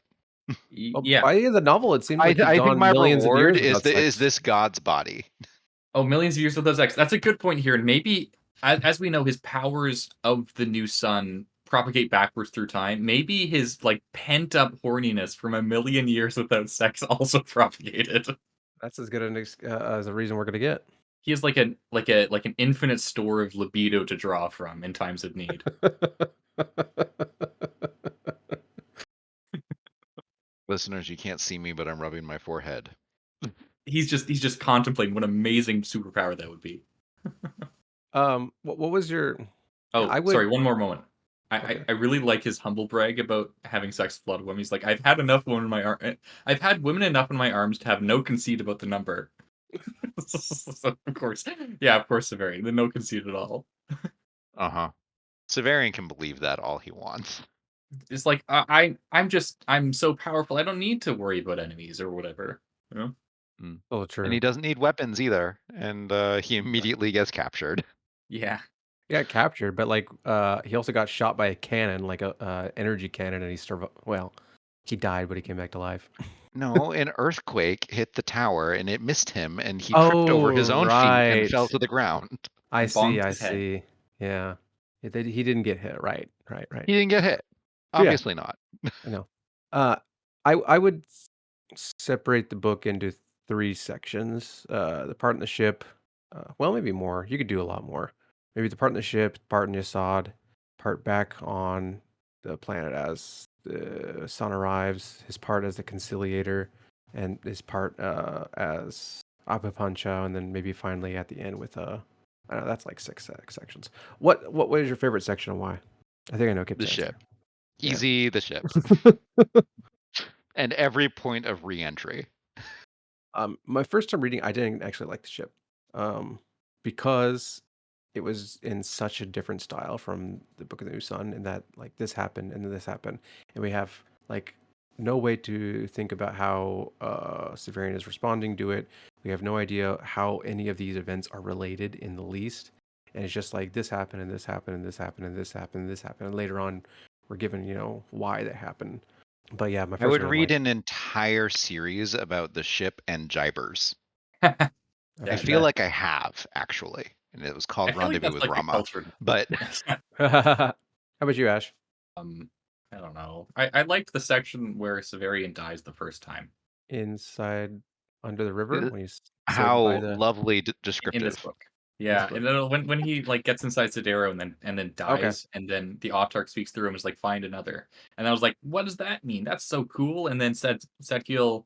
S1: Well,
S3: Yeah.
S1: by the end of the novel, it seems like he'd
S2: I think
S1: gone
S2: my
S1: millions of
S2: reward
S1: years
S2: is
S1: without
S2: is
S1: sex.
S2: this god's body.
S3: Oh, millions of years with those X. That's a good point here. And maybe, as we know, his powers of the new sun propagate backwards through time. Maybe his like pent up horniness from a million years without sex also propagated.
S1: That's as good as a reason we're gonna get.
S3: He has like an infinite store of libido to draw from in times of need.
S2: Listeners, you can't see me, but I'm rubbing my forehead.
S3: He's just contemplating what amazing superpower that would be.
S1: What was your? Yeah,
S3: Oh,
S1: I
S3: sorry,
S1: would.
S3: one more moment. I, I,
S1: Okay.
S3: I really like his humble brag about having sex with a lot of women. He's like, I've had enough women in my I've had women enough in my arms to have no conceit about the number. So, of course, yeah, of course, Severi, the no conceit at all.
S2: Uh-huh. Severian can believe that all he wants.
S3: It's like I'm so powerful. I don't need to worry about enemies or whatever. You know?
S2: Mm.
S1: Oh,
S2: And he
S1: true.
S2: doesn't need weapons either. And he immediately gets captured.
S3: Yeah.
S1: He got captured, but like, he also got shot by a cannon, like a energy cannon, and he survived. Well, he died, but he came back to life.
S2: No, an earthquake hit the tower and it missed him and he tripped over
S1: Oh,
S2: his own feet and
S1: right.
S2: fell to the ground.
S1: I
S3: And
S1: see.
S3: bonked
S1: I
S3: his head.
S1: see. Yeah. He didn't get hit. Right. Right. Right.
S2: He didn't get hit.
S1: Yeah.
S2: Obviously not.
S1: I know. Uh, I would separate the book into 3 sections. The part in the ship, well, maybe more. You could do a lot more. Maybe the part in the ship, part in Yasad, part back on the planet as the sun arrives, his part as the conciliator, and his part as Apapancha, and then maybe finally at the end with I don't know, that's like 6 sections. What was your favorite section and why? I think I know
S2: The
S1: Kip's answer.
S2: ship.
S1: Yeah.
S2: Easy, the ship. And every point of re-entry.
S1: My first time reading, I didn't actually like the ship, um, because it was in such a different style from the Book of the New Sun, in that like this happened and then this happened, and we have like no way to think about how Severian is responding to it. We have no idea how any of these events are related in the least, and it's just like this happened and this happened and this happened and this happened and this happened, and later on, we're given why that happened. But yeah, my
S2: I
S1: first
S2: would
S1: read, I'm
S2: read
S1: like,
S2: an entire series about the ship and Jibers. I
S3: That
S1: okay.
S2: feel
S3: that
S2: like I have, actually. And it was
S3: I
S2: called
S3: feel like
S2: Rendezvous
S3: that's
S2: with
S3: like a
S2: Rama.
S3: culture.
S2: But
S1: How about you, Ash?
S3: Um, I don't know. I liked the section where Severian dies the first time
S1: Inside under the river
S2: uh,
S1: when he's saved by
S2: how
S1: the
S2: lovely
S3: in this
S2: descriptive.
S3: book.
S1: in this
S3: Yeah,
S1: book.
S3: and then when he like gets inside Sidero and then
S1: Okay.
S3: dies, and then the Autarch speaks through him is like find another, and I was like, what does that mean? That's so cool. And then Setkiel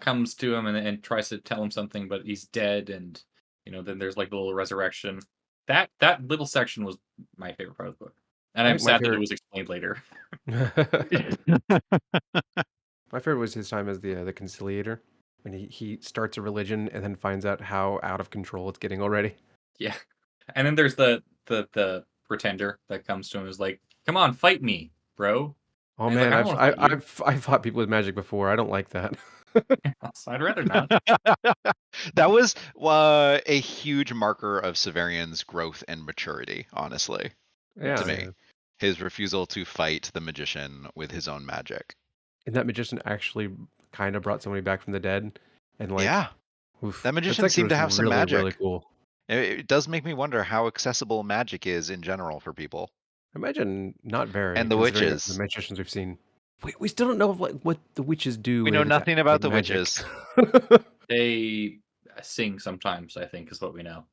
S3: comes to him and tries to tell him something, but he's dead, and then there's like the little resurrection. That little section was my favorite part of the book, and
S1: I
S3: I'm
S1: think my
S3: sad that it
S1: favorite
S3: was explained later.
S1: my favorite was his time as the conciliator when he starts a religion and then finds out how out of control it's getting already.
S3: Yeah, and then there's the pretender that comes to him and is like, come on, fight me, bro.
S1: Oh
S3: And he's like,
S1: man,
S3: I don't want to fight you.
S1: I've fought people with magic before. I don't like that.
S3: I'd rather not.
S2: That was a huge marker of Severian's growth and maturity, honestly, to
S1: Yeah,
S3: Yes.
S2: me.
S1: yeah.
S2: His refusal to fight the magician with his own magic.
S1: And that magician actually kind of brought somebody back from the dead, and like,
S2: Yeah,
S1: oof,
S2: that
S1: that's
S2: magician
S1: actually
S2: seemed to
S1: was
S2: have some
S1: really, really
S2: magic.
S1: cool.
S2: It does make me wonder how accessible magic is in general for people.
S1: Imagine not very,
S2: And the
S1: considering the
S2: witches.
S1: magicians we've seen. We still don't know of, like, what the witches do
S2: We know
S1: related to,
S2: nothing about
S1: like,
S2: the
S1: magic.
S2: witches.
S3: They sing sometimes, I think, is what we know.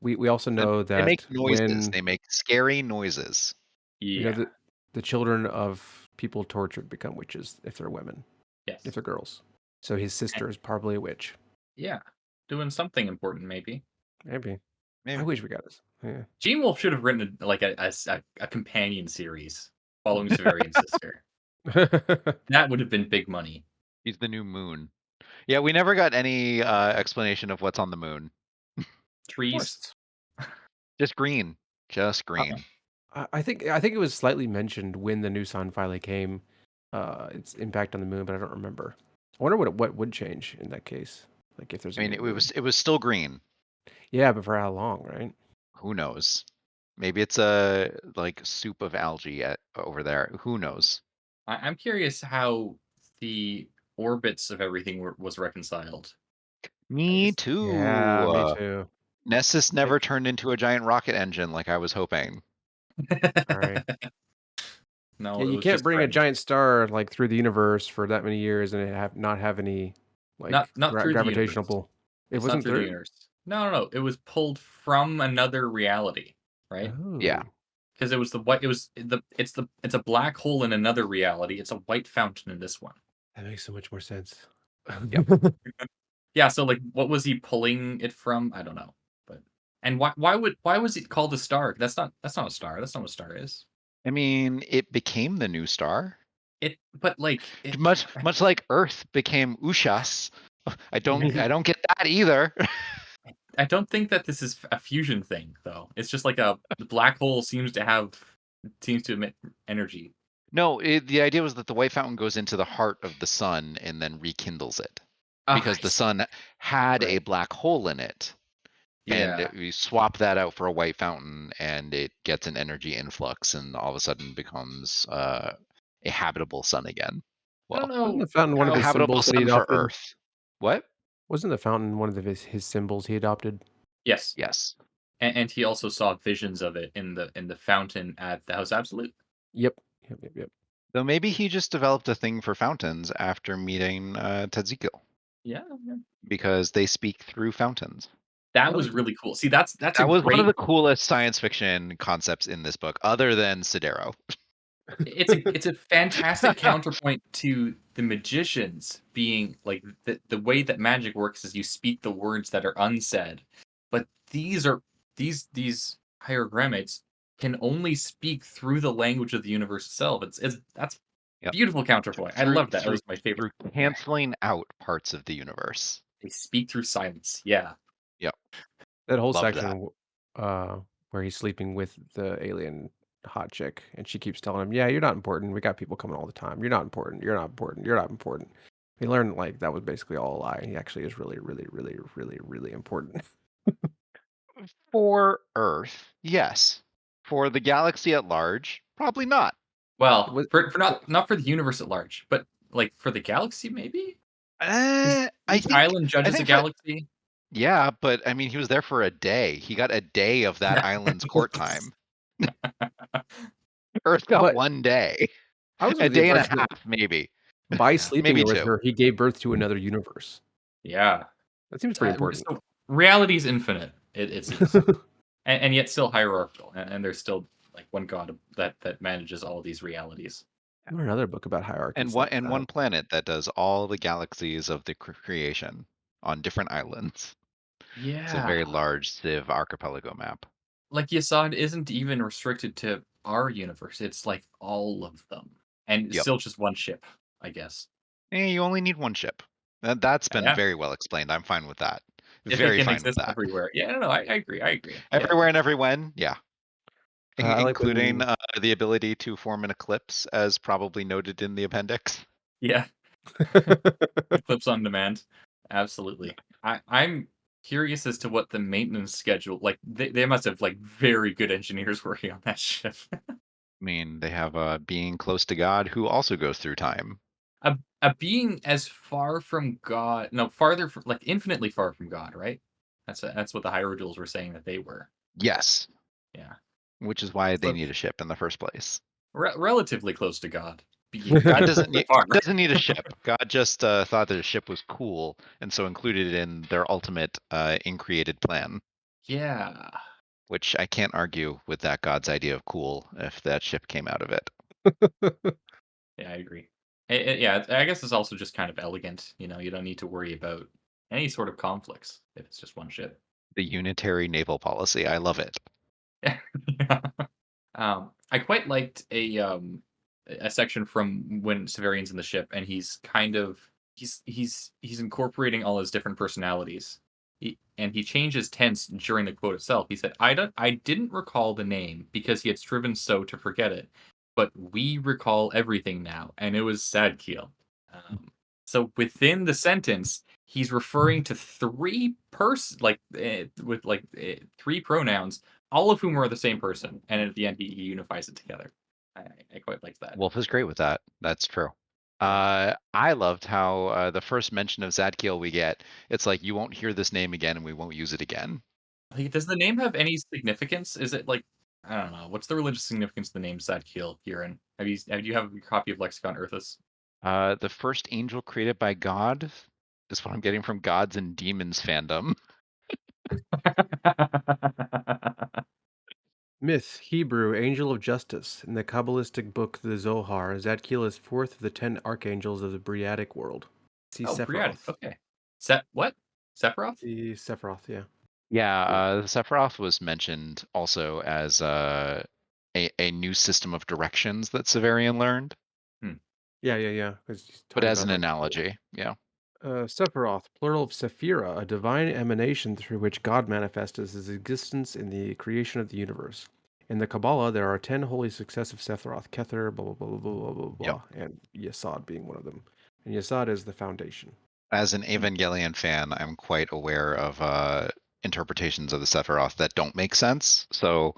S1: We also know
S2: They make
S1: that
S2: noises.
S1: when
S2: They make scary noises.
S1: we know
S3: Yeah.
S1: that the children of people tortured become witches if they're women, if
S3: Yes.
S1: they're girls. So his
S3: And
S1: sister is probably a witch.
S3: yeah. Doing something important, maybe.
S1: Maybe. I
S2: Maybe.
S1: wish we got this. Yeah.
S3: Gene Wolfe should have written like a companion series following Severian's sister. That would have been big money.
S2: He's the new moon. Yeah, we never got any explanation of what's on the moon.
S3: Trees.
S1: Forests.
S2: Just green. Just
S1: I
S2: green.
S1: I think it was slightly mentioned when the new sun finally came, its impact on the moon, but I don't remember. I wonder what would change in that case, like if there's
S2: I
S1: a
S2: mean,
S1: new moon.
S2: it was still green.
S1: Yeah, but for how long, right?
S2: Who knows? Maybe it's a like soup of algae over there. Who knows?
S3: I'm curious how the orbits of everything was reconciled. I
S2: Me
S3: guess
S1: Yeah, me
S2: too.
S1: too.
S2: Nessus never
S1: Like,
S2: turned into a giant rocket engine like I was hoping.
S1: sorry. Yeah,
S3: No, it
S1: you
S3: was
S1: can't
S3: just
S1: bring a
S3: friends.
S1: giant star like through the universe for that many years and it have not have any like
S3: Not through the
S1: gravitational
S3: universe.
S1: pull. It
S3: It's not
S1: wasn't
S3: through the
S1: through?
S3: universe. No, no, no. It was pulled from another reality, right?
S2: Yeah.
S1: Oh,
S3: Because it was the white. It was it's a black hole in another reality. It's a white fountain in this one.
S1: that makes so much more sense.
S2: Yep.
S3: Yeah. So like, what was he pulling it from? I don't know. But and why was it called a star? That's not a star. That's not what a star is.
S2: I mean, it became the new star.
S3: It but like it.
S2: Much like Earth became Ushas. I don't get that either.
S3: I don't think that this is a fusion thing though. It's just like a the black hole seems to emit energy.
S2: No, the idea was that the white fountain goes into the heart of the sun and then rekindles it
S3: Ah,
S2: because
S3: I
S2: the
S3: see.
S2: sun had a
S3: Right.
S2: black hole in it. And
S3: Yeah.
S2: we swap that out for a white fountain and it gets an energy influx and all of a sudden becomes a habitable sun again.
S3: I don't
S2: Well,
S1: Wasn't
S3: know
S1: the fountain one of
S2: a
S1: the
S3: how
S2: habitable
S1: symbols that he
S2: sun for
S1: adopted?
S2: Earth. What?
S1: Wasn't the fountain one of his symbols he adopted?
S3: yes.
S2: Yes.
S3: And he also saw visions of it in the fountain at the House Absolute.
S1: Yep. Yep, yep, yep.
S2: So maybe he just developed a thing for fountains after meeting Tadziko
S3: Yeah, yeah.
S2: because they speak through fountains.
S3: That
S1: I
S3: was
S1: like
S3: really cool. See, that's a
S2: That was one of
S3: great
S2: the coolest science fiction concepts in this book, other than Sidero.
S3: it's a fantastic counterpoint to the magicians being like the way that magic works is you speak the words that are unsaid. But these hierogrammates can only speak through the language of the universe itself. It's that's
S2: Yep.
S3: beautiful counterpoint. I
S2: Through
S3: love that. That was my favorite.
S2: through canceling out parts of the universe.
S3: They speak through silence. Yeah.
S2: Yep.
S1: That whole
S2: Loved that.
S1: section, where he's sleeping with the alien hot chick, and she keeps telling him, "Yeah, you're not important. We got people coming all the time. You're not important. You're not important. You're not important." We learned like that was basically all a lie. He actually is really, really, really, really, really important.
S2: For Earth, yes. For the galaxy at large, probably not.
S3: Well,
S1: Was
S3: for not for the universe at large, but like for the galaxy, maybe? Because
S2: I
S3: each island
S2: I
S3: judges a
S2: think for
S3: galaxy.
S2: yeah, but I mean he was there for a day. He got a day of that island's court time. Earth got
S1: but
S2: 1 day.
S1: I was
S2: A
S1: under the
S2: day and a
S1: impression that
S2: half, maybe.
S1: by sleeping
S2: Maybe
S1: with
S2: 2.
S1: her, he gave birth to another universe.
S3: Yeah.
S1: That seems pretty important.
S3: So reality is infinite, it seems, and yet still hierarchical, and there's still like one god that manages all these realities.
S1: I learned another book about hierarchies like
S2: And
S1: that.
S2: one planet that does all the galaxies of the creation on different islands. It's a very
S3: Yeah,
S2: large Civ archipelago map.
S3: like Yasad isn't even restricted to our universe. It's like all of them, and it's
S2: Yep.
S3: still just one ship, I guess.
S2: You only need one ship. That's been
S3: Yeah,
S2: very well explained. I'm fine with that.
S3: if it
S2: Very
S3: can
S2: fine with
S3: exist
S2: that.
S3: everywhere. Yeah, no, I agree. I agree. Yeah,
S2: Everywhere and every when, yeah.
S1: I like
S2: Including
S1: when
S2: the ability to form an eclipse, as probably noted in the appendix.
S3: yeah. Clips on demand. Absolutely. I'm curious as to what the maintenance schedule like. They must have like very good engineers working on that ship.
S2: I mean, they have a being close to God who also goes through time.
S3: A being as far from God, no, farther from, like infinitely far from God, right? That's what the Hierodules were saying that they were.
S2: Yes,
S3: Yeah.
S2: which is why they
S3: So
S2: need a ship in the first place.
S3: relatively close to God, being
S2: God
S3: infinitely far.
S2: doesn't need a ship. God just thought that a ship was cool, and so included it in their ultimate in-created plan.
S3: Yeah.
S2: Which I can't argue with that God's idea of cool if that ship came out of it.
S3: Yeah, I agree. Yeah, I guess it's also just kind of elegant. You don't need to worry about any sort of conflicts if it's just one ship.
S2: The unitary naval policy. I love it.
S3: Yeah. I quite liked a section from when Severian's in the ship, and he's kind of he's incorporating all his different personalities. And he changes tense during the quote itself. He said, I didn't recall the name because he had striven so to forget it, but we recall everything now, and it was Sadkiel." So within the sentence, he's referring to three pronouns, all of whom are the same person, and at the end he unifies it together. I, I quite like that.
S2: Wolf is great with that. That's true.
S3: Yeah.
S2: I loved how the first mention of Zadkiel we get, it's like you won't hear this name again and we won't use it again.
S3: Like, does the name have any significance? Is it like I don't know. What's the religious significance of the name Sadkiel, Hurin? Do you have a copy of Lexicon Urthus?
S2: The first angel created by God is what I'm getting from Gods and Demons fandom.
S1: Myth, Hebrew, angel of justice. In the Kabbalistic book the Zohar, Zadkiel is fourth of the 10 archangels of the Briatic world. See
S3: Oh, Briatic.
S1: Sephiroth.
S3: Okay. Set what? Sephiroth?
S1: See Sephiroth, yeah.
S2: Yeah,
S1: Cool.
S2: Sephiroth was mentioned also as a new system of directions that Severian learned,
S3: Hmm.
S1: Yeah. He's
S2: but
S1: talking
S2: as
S1: about
S2: an
S1: like
S2: analogy. Yeah.
S1: Sephiroth, plural of Sephira, a divine emanation through which God manifests his existence in the creation of the universe. In the Kabbalah, there are 10 holy successive Sephiroth, Kether, blah, blah, blah, blah, blah, blah,
S2: Yep.
S1: blah, and Yesod being one of them. And Yesod is the foundation.
S2: As an Evangelion fan, I'm quite aware of interpretations of the Sephiroth that don't make sense. So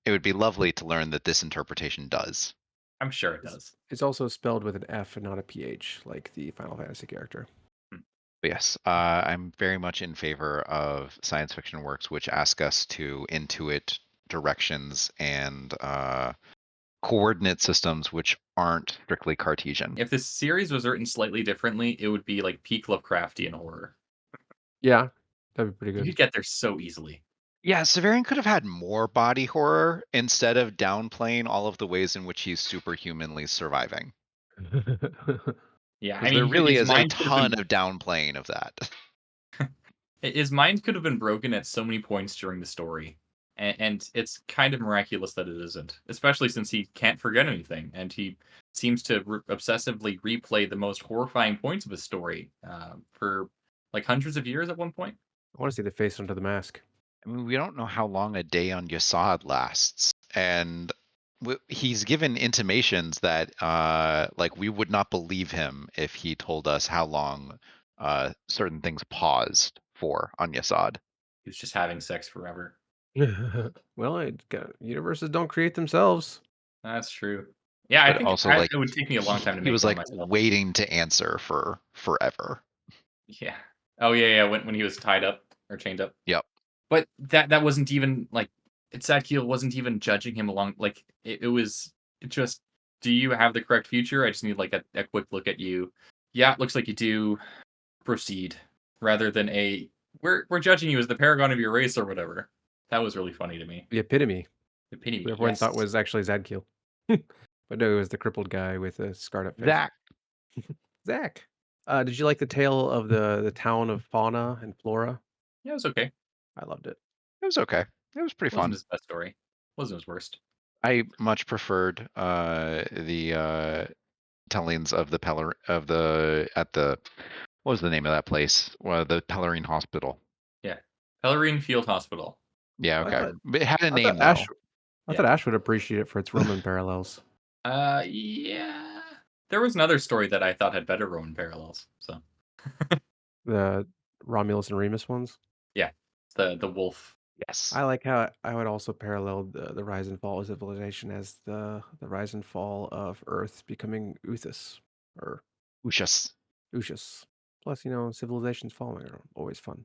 S2: it would be lovely to learn that this interpretation does.
S3: I'm sure it
S1: It's,
S3: does.
S1: it's also spelled with an F and not a PH, like the Final Fantasy character.
S3: Hmm.
S2: But yes, I'm very much in favor of science fiction works which ask us to intuit directions and coordinate systems which aren't strictly Cartesian.
S3: If this series was written slightly differently, it would be like peak Lovecraftian horror.
S1: Yeah, that'd be pretty
S3: You
S1: good.
S3: could get there so easily.
S2: Yeah, Severian could have had more body horror instead of downplaying all of the ways in which he's superhumanly surviving.
S3: Yeah, I
S2: Because
S3: mean,
S2: there really
S3: his
S2: is a
S3: mind could have
S2: ton
S3: been
S2: of downplaying of that.
S3: his mind could have been broken at so many points during the story, and it's kind of miraculous that it isn't, especially since he can't forget anything, and he seems to obsessively replay the most horrifying points of his story for like hundreds of years at one point.
S1: I want to see the face under the mask.
S2: I mean, we don't know how long a day on Yasad lasts, and he's given intimations that, like, we would not believe him if he told us how long certain things paused for on Yasad.
S3: He was just having sex forever.
S1: Well, universes don't create themselves.
S3: That's true. Yeah, I
S2: But
S3: think
S2: also, like,
S3: it would take me a long time to
S2: he
S3: make
S2: was
S3: one
S2: like
S3: myself.
S2: waiting to answer for forever.
S3: Yeah. Oh yeah. When he was tied up or chained up.
S2: Yep.
S3: But that wasn't even like Sadkiel wasn't even judging him along like it just do you have the correct future? I just need like a quick look at you. Yeah, it looks like you do. Proceed. Rather than we're judging you as the paragon of your race or whatever. That was really funny to me.
S1: The epitome, who
S3: Epitome,
S1: everyone
S3: yes.
S1: thought was actually Zadkiel. But no, it was the crippled guy with a scarred up face.
S2: That
S1: Zach. Did you like the tale of the town of fauna and flora?
S3: Yeah, it was okay.
S1: I loved it.
S2: it was okay. It was pretty
S3: Wasn't
S2: fun.
S3: his best story. Wasn't his worst.
S2: I much preferred the tellings of the Peller of the at the what was the name of that place? Well, the Pellerine Hospital.
S3: Yeah. Pellerine Field Hospital.
S2: Yeah,
S1: I
S2: okay.
S1: thought
S2: But it had a
S1: I thought
S2: name
S1: Ash
S2: though.
S1: I
S3: Yeah.
S1: thought Ash would appreciate it for its Roman parallels.
S3: Yeah. There was another story that I thought had better Roman parallels. So
S1: The Romulus and Remus ones.
S3: yeah, the wolf.
S2: Yes.
S1: I like how I would also parallel the rise and fall of civilization as the rise and fall of Earth becoming Uthis or
S2: Ushas.
S1: Ushus. Plus, civilizations falling are always fun.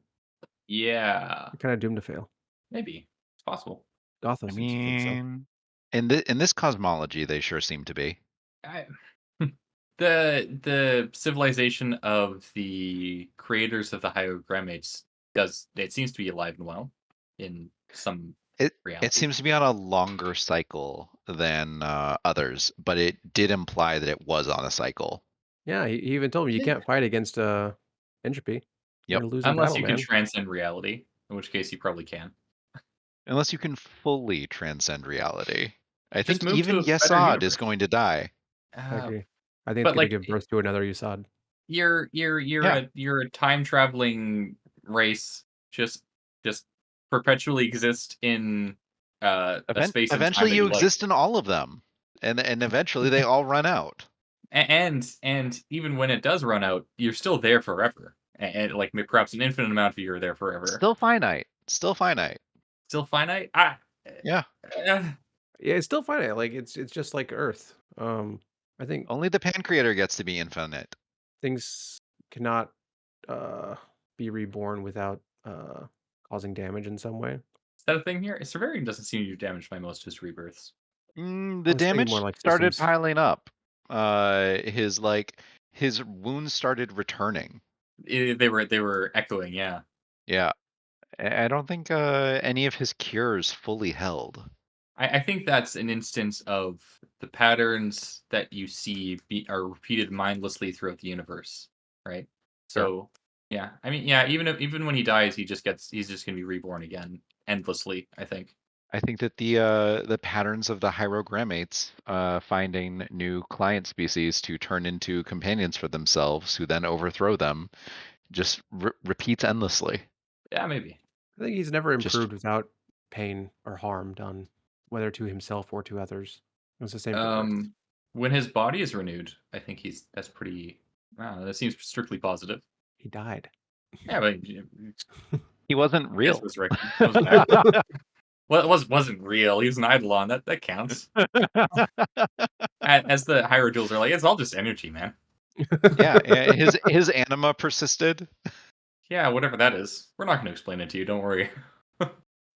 S3: Yeah,
S1: You're kind of doomed to fail.
S3: maybe it's possible.
S1: Gotham
S2: I
S1: seems to think so.
S2: mean, in this cosmology, they sure seem to be.
S3: I, the civilization of the creators of the hierogrammates does it seems to be alive and well in some
S2: It
S3: reality.
S2: seems to be on a longer cycle than others, but it did imply that it was on a cycle.
S1: Yeah, he even told me you
S3: Yeah.
S1: can't fight against entropy. You're
S2: Yep.
S1: a losing
S3: Unless
S1: battle,
S3: you can
S1: man.
S3: transcend reality, in which case you probably can.
S2: Unless you can fully transcend reality. I
S3: Just
S2: think
S3: move to
S2: even
S3: a better
S2: Yesod is
S3: universe.
S2: going to die.
S1: I
S3: Uh,
S1: agree. I think it's
S3: but
S1: gonna
S3: like
S1: give birth to another Usad.
S2: Yeah.
S3: you're a time traveling race. Just perpetually exist in a space and time
S2: Eventually
S3: that
S2: you
S3: you like.
S2: exist in all of them. And eventually they all run out.
S3: And even when it does run out, you're still there forever. And like perhaps an infinite amount of you are there forever.
S2: Still finite. Still finite.
S3: Still finite.
S2: Yeah.
S3: Uh,
S1: Yeah, it's still finite. Like it's just like Earth. I think
S2: Only the pan creator gets to be infinite.
S1: things cannot uh be reborn without causing damage in some way.
S3: is that a thing here? Severian doesn't seem to be damaged by most of his rebirths.
S1: I
S2: The
S1: was thinking more
S2: damage
S1: like
S2: started
S1: systems.
S2: piling up. His wounds started returning.
S3: They were echoing, yeah.
S2: Yeah. I don't think any of his cures fully held.
S3: I think that's an instance of the patterns that you see are repeated mindlessly throughout the universe, right?
S1: Sure.
S3: So, yeah, I mean, yeah, even when he dies, he's just gonna be reborn again endlessly. I think.
S2: I think that the patterns of the hierogrammates finding new client species to turn into companions for themselves, who then overthrow them, just repeats endlessly.
S3: Yeah, maybe.
S1: I think he's never
S2: Just
S1: improved without pain or harm done, whether to himself or to others. It was the same for Urth.
S3: Um, when his body is renewed, I think that's pretty. Wow, that seems strictly positive.
S1: He died.
S3: Yeah, but
S2: he wasn't
S3: his
S2: real.
S3: resurrection comes back. Well, it wasn't real. He was an eidolon. That counts. As the hierodules are like, it's all just energy, man.
S2: Yeah, his anima persisted.
S3: Yeah, whatever that is. We're not going to explain it to you. Don't worry.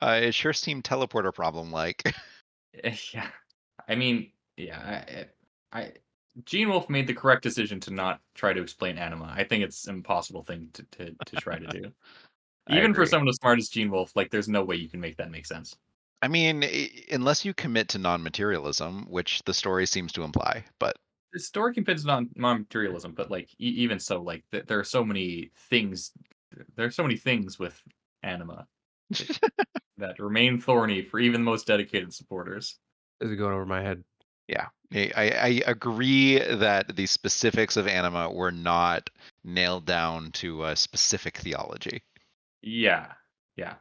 S2: It sure seemed teleporter problem like.
S3: Yeah, I mean, yeah, Gene Wolfe made the correct decision to not try to explain anima. I think it's an impossible thing to try to do.
S2: I
S3: Even for
S2: agree.
S3: someone as smart as Gene Wolfe, like, there's no way you can make that make sense.
S2: I mean, unless you commit to non-materialism, which the story seems to imply, but
S3: The story depends on materialism, but like even so, like there are so many things. There are so many things with anima that, that remain thorny for even the most dedicated supporters.
S1: This is going over my head.
S2: yeah, I agree that the specifics of anima were not nailed down to a specific theology.
S3: Yeah, yeah,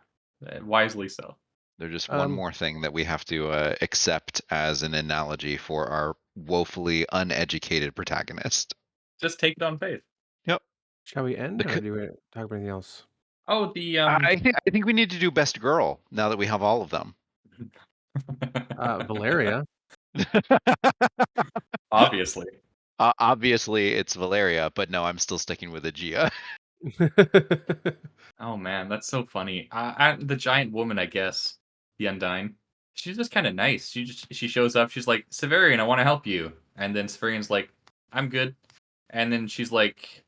S3: wisely so.
S2: They're just one
S1: Um,
S2: more thing that we have to accept as an analogy for our woefully uneducated protagonist.
S3: Just take it on faith.
S2: Yep.
S1: shall we
S2: The,
S1: end or
S2: c-
S1: do we talk about anything else?
S3: Oh, the
S2: I think we need to do best girl now that we have all of them.
S1: Valeria.
S3: obviously.
S2: Obviously, it's Valeria, but no, I'm still sticking with Aegea.
S3: Oh man, that's so funny. The giant woman, I guess, the Undyne. She's just kind of nice. She shows up. She's like, Severian, I want to help you. And then Severian's like, I'm good. And then she's like,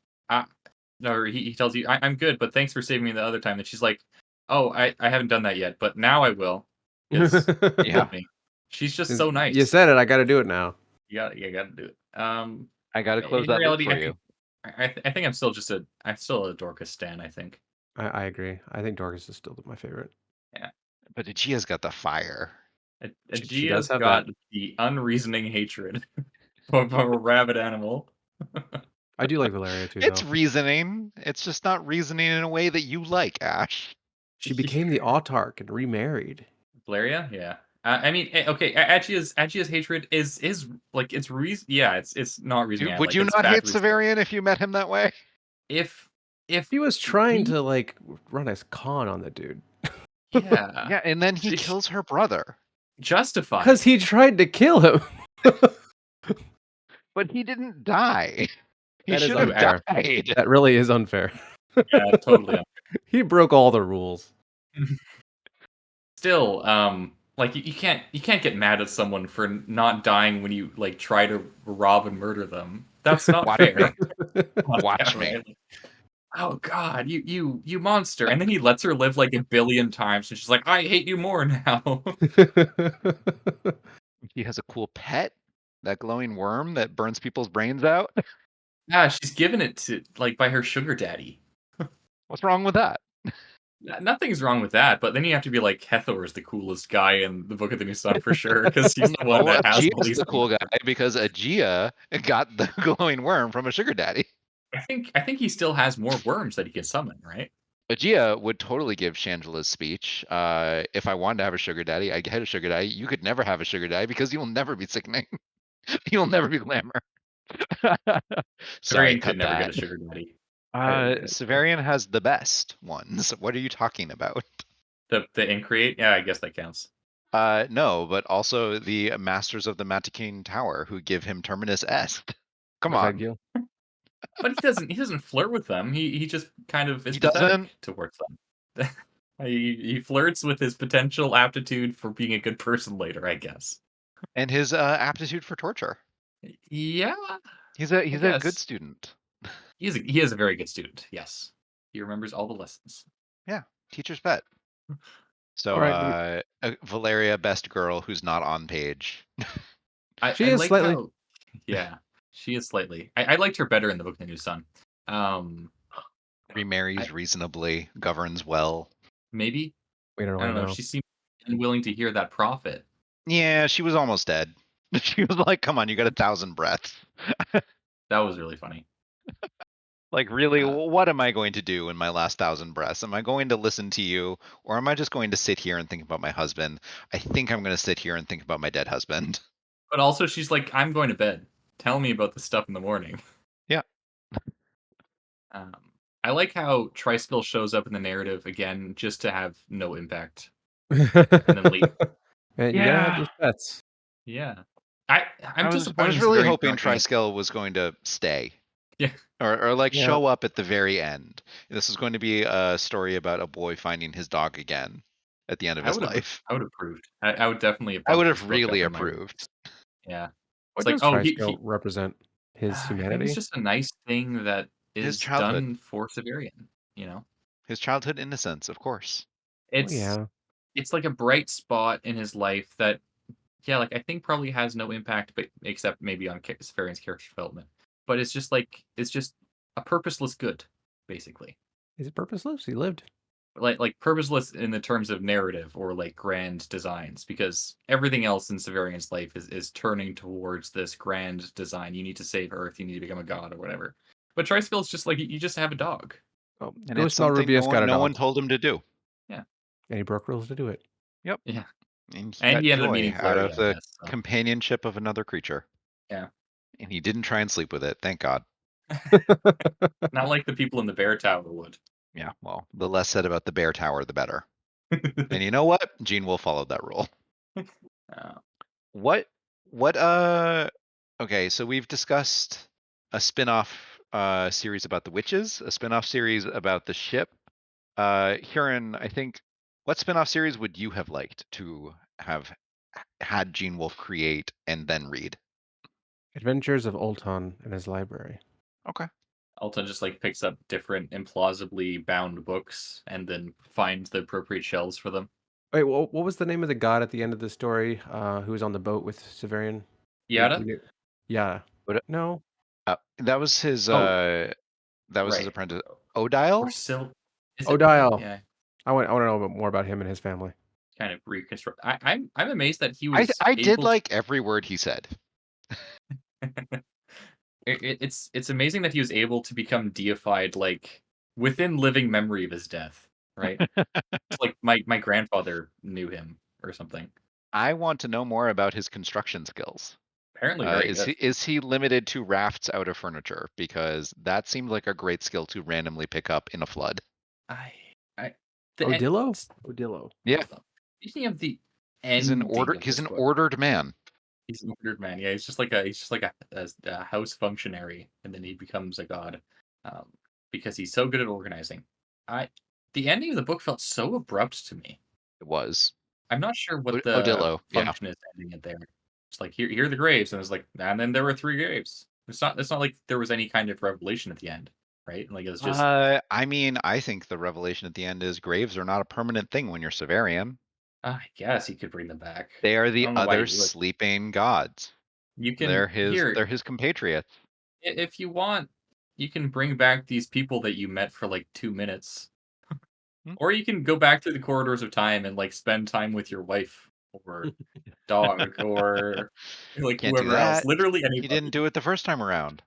S3: no, he tells you, I'm good, but thanks for saving me the other time. And she's like, oh, I haven't done that yet, but now I will, because you
S2: Yeah,
S3: told me. She's just
S1: Since
S3: so
S1: you
S3: nice.
S1: said it, I got to do it now.
S3: You gotta do it.
S2: I got to close
S3: In
S2: that loop
S3: reality,
S2: for you.
S3: I think I'm still a Dorcas stan. I think.
S1: I agree. I think Dorcas is still my favorite.
S3: Yeah.
S2: But Aegea's got the fire.
S1: She does
S3: Aegea's
S1: have that.
S3: got the unreasoning hatred of a rabid animal.
S1: I do like Valeria too,
S2: It's
S1: though.
S2: reasoning. It's just not reasoning in a way that you like, Ash.
S1: She became the autarch and remarried.
S3: Valeria? Yeah. I mean, okay, Agia's hatred is like it's reason. Yeah, it's not reasoning.
S2: Would
S3: Like
S2: you
S3: it's
S2: not
S3: bad
S2: hate
S3: reasoning.
S2: Severian if you met him that way?
S3: If if
S1: He was trying
S3: me,
S1: to like run a con on the dude
S3: yeah,
S2: Yeah, and then he
S3: she
S2: kills her brother.
S1: because
S3: justified.
S1: he tried to kill him.
S2: But he didn't die. He
S1: That is
S2: should
S3: You
S2: have
S1: unfair.
S2: died.
S1: That really is unfair.
S3: yeah, totally.
S1: He broke all the rules.
S3: Still, like you can't get mad at someone for not dying when you like try to rob and murder them. That's not
S2: Watch
S3: fair
S2: me.
S3: on
S2: Watch
S3: camera,
S2: me.
S3: right? Like, oh God, you monster! And then he lets her live like a billion times, and she's like, I hate you more now.
S2: He has a cool pet, that glowing worm that burns people's brains out.
S3: Yeah, she's given it to like by her sugar daddy.
S2: What's wrong with that?
S3: Nothing's wrong with that, but then you have to be like Hathor is the coolest guy in the Book of the New Sun for sure, because he's the one
S2: No,
S3: that has all
S2: Aegea's
S3: these
S2: the
S3: things.
S2: cool guy because Aegea got the glowing worm from a sugar daddy.
S3: I think he still has more worms that he can summon, right?
S2: Aegea would totally give Shangela's speech. If I wanted to have a sugar daddy, I had a sugar daddy. You could never have a sugar daddy because you'll never be sickening. You'll never be glamour. Sorry,
S3: Severian could
S2: cut
S3: never get
S2: that.
S3: a sugar daddy. I,
S2: Severian has the best ones. What are you talking about?
S3: the Increate, yeah, I guess that counts.
S2: No, but also the Masters of the Matikine Tower who give him Terminus Est. Come
S1: What's that
S2: on.
S1: deal?
S3: But he doesn't flirt with them. He just kind of is
S2: He doesn't.
S3: pathetic towards them. He flirts with his potential aptitude for being a good person later, I guess.
S2: And his aptitude for torture.
S3: Yeah,
S2: He's a
S3: I
S2: he's a good
S3: guess.
S2: student.
S3: He is a very good student. Yes, he remembers all the lessons.
S2: Yeah, teacher's pet.
S1: All
S2: So
S1: right,
S2: Valeria, best girl who's not on page.
S1: she
S3: I
S1: is
S3: like
S1: slightly.
S3: how, yeah, she is slightly. I liked her better in the Book of the New Sun. Um, I
S2: Remarries reasonably, governs well.
S3: maybe
S1: We don't
S3: I
S1: really
S3: don't know.
S1: know.
S3: She seemed unwilling to hear that prophet.
S2: Yeah, she was almost dead. She was like, "Come on, you got 1,000 breaths."
S3: That was really funny.
S2: Like, really,
S3: Uh,
S2: what am I going to do in my last 1,000 breaths? Am I going to listen to you, or am I just going to sit here and think about my husband? I think I'm going to sit here and think about my dead husband.
S3: but also, she's like, "I'm going to bed. Tell me about the stuff in the morning."
S2: Yeah.
S3: Um, I like how Triskill shows up in the narrative again just to have no impact and then leave.
S1: And you gotta have
S2: Yeah.
S1: those pets.
S3: Yeah, I
S2: I
S3: I'm
S2: was I
S3: disappointed
S2: was
S3: in
S2: really
S3: Severian
S2: hoping
S3: not getting.
S2: Triskel was going to stay.
S3: Yeah,
S2: Or like
S1: Yeah.
S2: show up at the very end. This is going to be a story about a boy finding his dog again at the end of his life.
S3: I would have approved. I would definitely have
S2: I would
S3: bumped this
S2: have
S3: book up
S2: really
S3: in my
S2: approved.
S3: rankings. Yeah, it's
S1: What
S3: like,
S1: does
S3: oh,
S1: Triscale represent? His
S3: I think it's
S1: humanity?
S3: just a nice thing that
S2: His
S3: is
S2: childhood,
S3: done for Severian. You know,
S2: his childhood innocence, of course.
S1: Well,
S3: it's
S1: yeah.
S3: it's like a bright spot in his life that, yeah, like I think probably has no impact, but except maybe on Severian's character development. But it's just a purposeless good, basically.
S1: Is it purposeless? He lived.
S3: Like purposeless in the terms of narrative or like grand designs, because everything else in Severian's life is turning towards this grand design. You need to save Earth. You need to become a god or whatever. But Trispill's just like you just have a dog.
S1: Oh,
S2: And it's
S1: Ghost
S2: something
S1: Malrubius got a
S2: no
S1: dog,
S2: one told him to do.
S3: Yeah,
S1: and he broke rules to do it.
S2: Yep.
S3: yeah.
S2: And he
S3: And
S2: got
S3: he ended up
S2: joy
S3: meeting
S2: out of
S3: Valeria, I
S2: the
S3: guess. So
S2: companionship of another creature.
S3: yeah,
S2: And he didn't try and sleep with it, thank God.
S3: not like the people in the Bear Tower would.
S2: Yeah, well, the less said about the bear tower, the better. And you know what? Gene Wolfe followed that rule.
S3: uh,
S2: What what okay, so we've discussed a spin-off series about the witches, a spin-off series about the ship. Hurin, I think what spin-off series would you have liked to have had Gene Wolfe create and then read?
S1: Adventures of Ulton and his library.
S2: Okay.
S3: Alton just like picks up different implausibly bound books and then finds the appropriate shelves for them.
S1: Wait, what was the name of the god at the end of the story? Who was on the boat with Severian? We
S3: Yada?
S1: knew. Yeah.
S2: What
S1: No.
S2: that was his
S3: Oh, right.
S2: apprentice
S3: Or
S2: Odile?
S3: Sil. Is it?
S1: Odile.
S3: Yeah,
S1: I want to know a bit more about him and his family.
S3: kind of reconstruct. I'm amazed that he
S2: I
S3: was
S2: I did
S3: able to.
S2: like every word he said.
S3: It's amazing that he was able to become deified like within living memory of his death, right? It's like my grandfather knew him or something.
S2: I want to know more about his construction skills.
S3: Apparently very
S2: Is
S3: good.
S2: he limited to rafts out of furniture? Because that seemed like a great skill to randomly pick up in a flood.
S3: I I the end,
S1: Odillo? Odillo.
S2: Yeah,
S3: speaking of the
S2: he's an
S3: ending of
S2: he's
S3: this
S2: an
S3: book,
S2: ordered man.
S3: he's an ordered man. Yeah, he's just like a house functionary, and then he becomes a god um, because he's so good at organizing. I the ending of the book felt so abrupt to me.
S2: It was
S3: I'm not sure what the
S2: Odillo. Yeah.
S3: function is ending it there. It's like here are the graves, and it's like, and then there were 3 graves. It's not like there was any kind of revelation at the end, right? Like it was just
S2: I mean, I think the revelation at the end is graves are not a permanent thing when you're Severian.
S3: I guess he could bring them back.
S2: They are
S3: I
S2: the
S3: don't know why
S2: other
S3: he would.
S2: sleeping gods.
S3: You can here
S2: They're his compatriots.
S3: if you want, you can bring back these people that you met for like 2 minutes,
S2: Hmm?
S3: or you can go back through the corridors of time and like spend time with your wife or dog or like
S2: Can't do
S3: whoever else.
S2: that.
S3: Literally
S2: He didn't
S3: anybody.
S2: do it the first time around.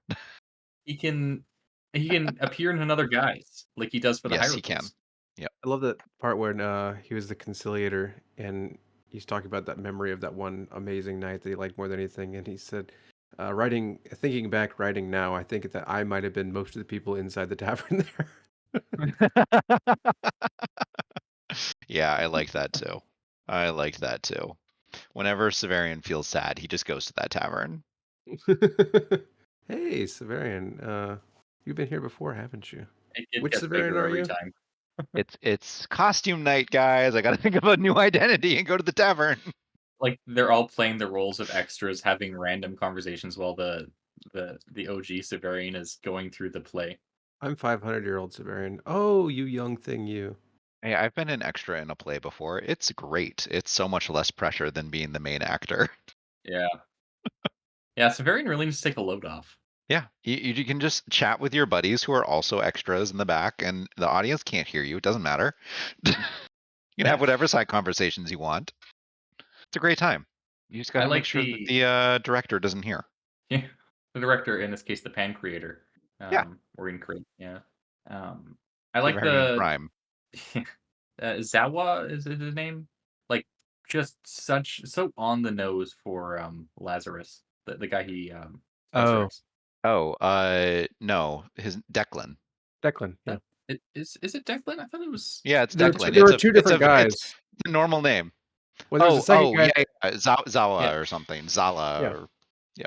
S3: He can he can appear in another guise like he does for the
S2: Yes, he can.
S3: Hierophants.
S2: Yep.
S1: I love that part when he was the conciliator and he's talking about that memory of that one amazing night that he liked more than anything. And he said, thinking back, writing now, I think that I might have been most of the people inside the tavern there.
S2: Yeah, I like that too. I like that too. Whenever Severian feels sad, he just goes to that tavern.
S1: Hey, Severian, you've been here before, haven't you?
S3: It
S1: Which
S3: gets
S1: Severian
S3: bigger
S1: are
S3: every
S1: you?
S3: time.
S2: It's costume night, guys. I gotta think of a new identity and go to the tavern.
S3: Like they're all playing the roles of extras, having random conversations while the OG Severian is going through the play.
S1: I'm 500-year-old Severian. Oh, you young thing, you.
S2: Hey, I've been an extra in a play before. It's great. It's so much less pressure than being the main actor.
S3: Yeah. Yeah, Severian really needs to take a load off.
S2: Yeah, you can just chat with your buddies who are also extras in the back, and the audience can't hear you. It doesn't matter. You can have
S3: Yeah.
S2: whatever side conversations you want. It's a great time. You just got
S3: I
S2: to make
S3: like
S2: sure that
S3: the
S2: the director doesn't hear.
S3: yeah, the director, in this case, the pan creator,
S2: Yeah,
S3: or in create, yeah. I like
S2: Severian
S3: the
S2: Prime.
S3: Zawa is his name? Like, just so on the nose for Lazarus, the guy he
S1: Oh,
S3: resurrects.
S2: Oh, no, his Declan.
S1: Declan, yeah.
S3: Is it Declan? I thought it was
S2: Yeah, it's
S1: There,
S3: a different
S2: Declan.
S1: there
S3: name.
S1: were two different guys.
S2: It's a normal name.
S1: Well, there was a second guy.
S2: Yeah, yeah.
S3: Yeah,
S2: Zawa or something. Zala
S1: Yeah,
S2: or yeah.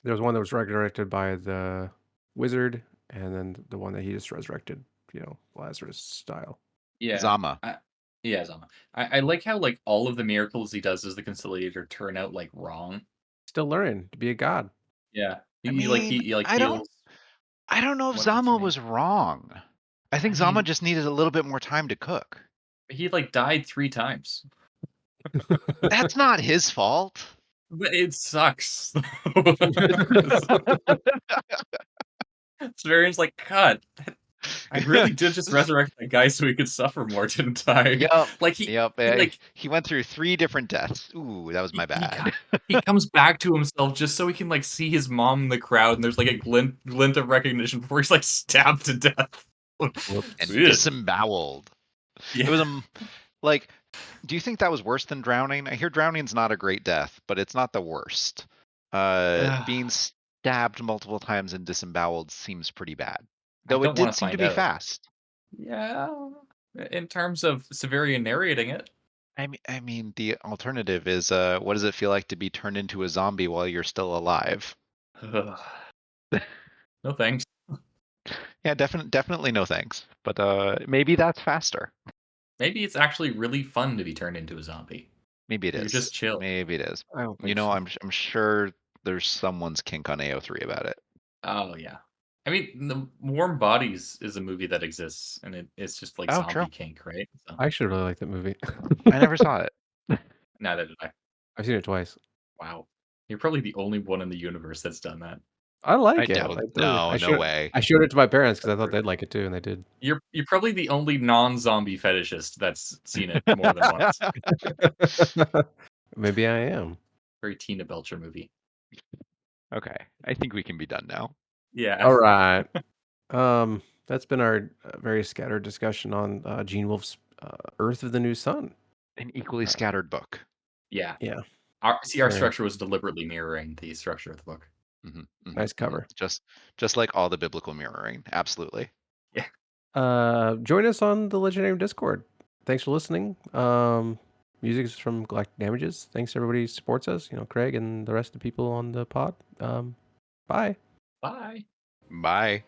S1: there was one that was resurrected by the wizard, and then the one that he just resurrected, Lazarus style.
S3: yeah.
S2: Zama.
S3: Yeah, Zama. I like how like all of the miracles he does as the conciliator turn out like wrong.
S1: Still learning to be a god.
S3: Yeah,
S2: I
S3: he
S2: mean,
S3: he like heals.
S2: I don't know if
S3: What's her
S2: Zama
S3: name?
S2: was wrong. I
S3: I
S2: think Zama
S3: mean,
S2: just needed a little bit more time to cook.
S3: he like died 3 times,
S2: That's not his fault.
S3: but it sucks. Severian's like, God, I really did just resurrect that guy so he could suffer more, didn't I?
S2: Yep.
S3: Like
S2: Yep.
S3: he like
S2: He went through 3 different deaths. Ooh, that was my
S3: he
S2: bad.
S3: he comes back to himself just so he can like see his mom in the crowd, and there's like a glint of recognition before he's like stabbed to death.
S2: And
S3: Ugh.
S2: disemboweled. It
S3: Yeah.
S2: was like, do you think that was worse than drowning? I hear drowning's not a great death, but it's not the worst. Being stabbed multiple times and disemboweled seems pretty bad.
S3: I
S2: Though it
S3: don't want
S2: did
S3: to
S2: seem to
S3: find
S2: be
S3: out.
S2: fast.
S3: Yeah, in terms of Severian narrating it.
S2: I mean, the alternative is, what does it feel like to be turned into a zombie while you're still alive?
S3: Ugh. No thanks.
S2: Yeah, definitely no thanks. But maybe that's faster.
S3: Maybe it's actually really fun to be turned into a zombie.
S2: Maybe it
S3: You're
S2: is.
S3: just chill.
S2: Maybe it is.
S1: I don't
S2: You
S1: think
S2: know,
S1: so.
S2: I'm sure there's someone's kink on AO3 about it.
S3: Oh yeah. I mean, the Warm Bodies is a movie that exists, and it's just like
S2: Oh, true.
S3: zombie kink, right? So
S1: I actually really like that movie.
S2: I never saw it.
S3: neither did I.
S1: I've seen it twice.
S3: Wow, you're probably the only one in the universe that's done that.
S1: I
S2: I
S1: like it.
S2: doubt.
S1: I do.
S2: No, no way.
S1: I showed it to my parents because I
S3: That's
S1: thought
S3: very
S1: they'd
S3: cool.
S1: like it too, and they did.
S3: You're probably the only non-zombie fetishist that's seen it more than once.
S1: Maybe I am.
S3: Very Tina Belcher movie.
S2: Okay, I think we can be done now.
S3: Yeah.
S1: All right. That's been our very scattered discussion on Gene Wolfe's Earth of the New Sun.
S2: An equally
S1: Uh,
S2: scattered book.
S3: Yeah.
S1: Yeah,
S3: Our
S1: very
S3: structure
S1: helpful.
S3: was deliberately mirroring the structure of the book.
S1: Nice cover.
S2: Just like all the biblical mirroring. Absolutely.
S3: Yeah.
S1: Join us on the Legendary Discord. Thanks for listening. Music is from Galactic Damages. Thanks everybody who supports us. Craig and the rest of the people on the pod. Bye.
S3: Bye.
S2: Bye.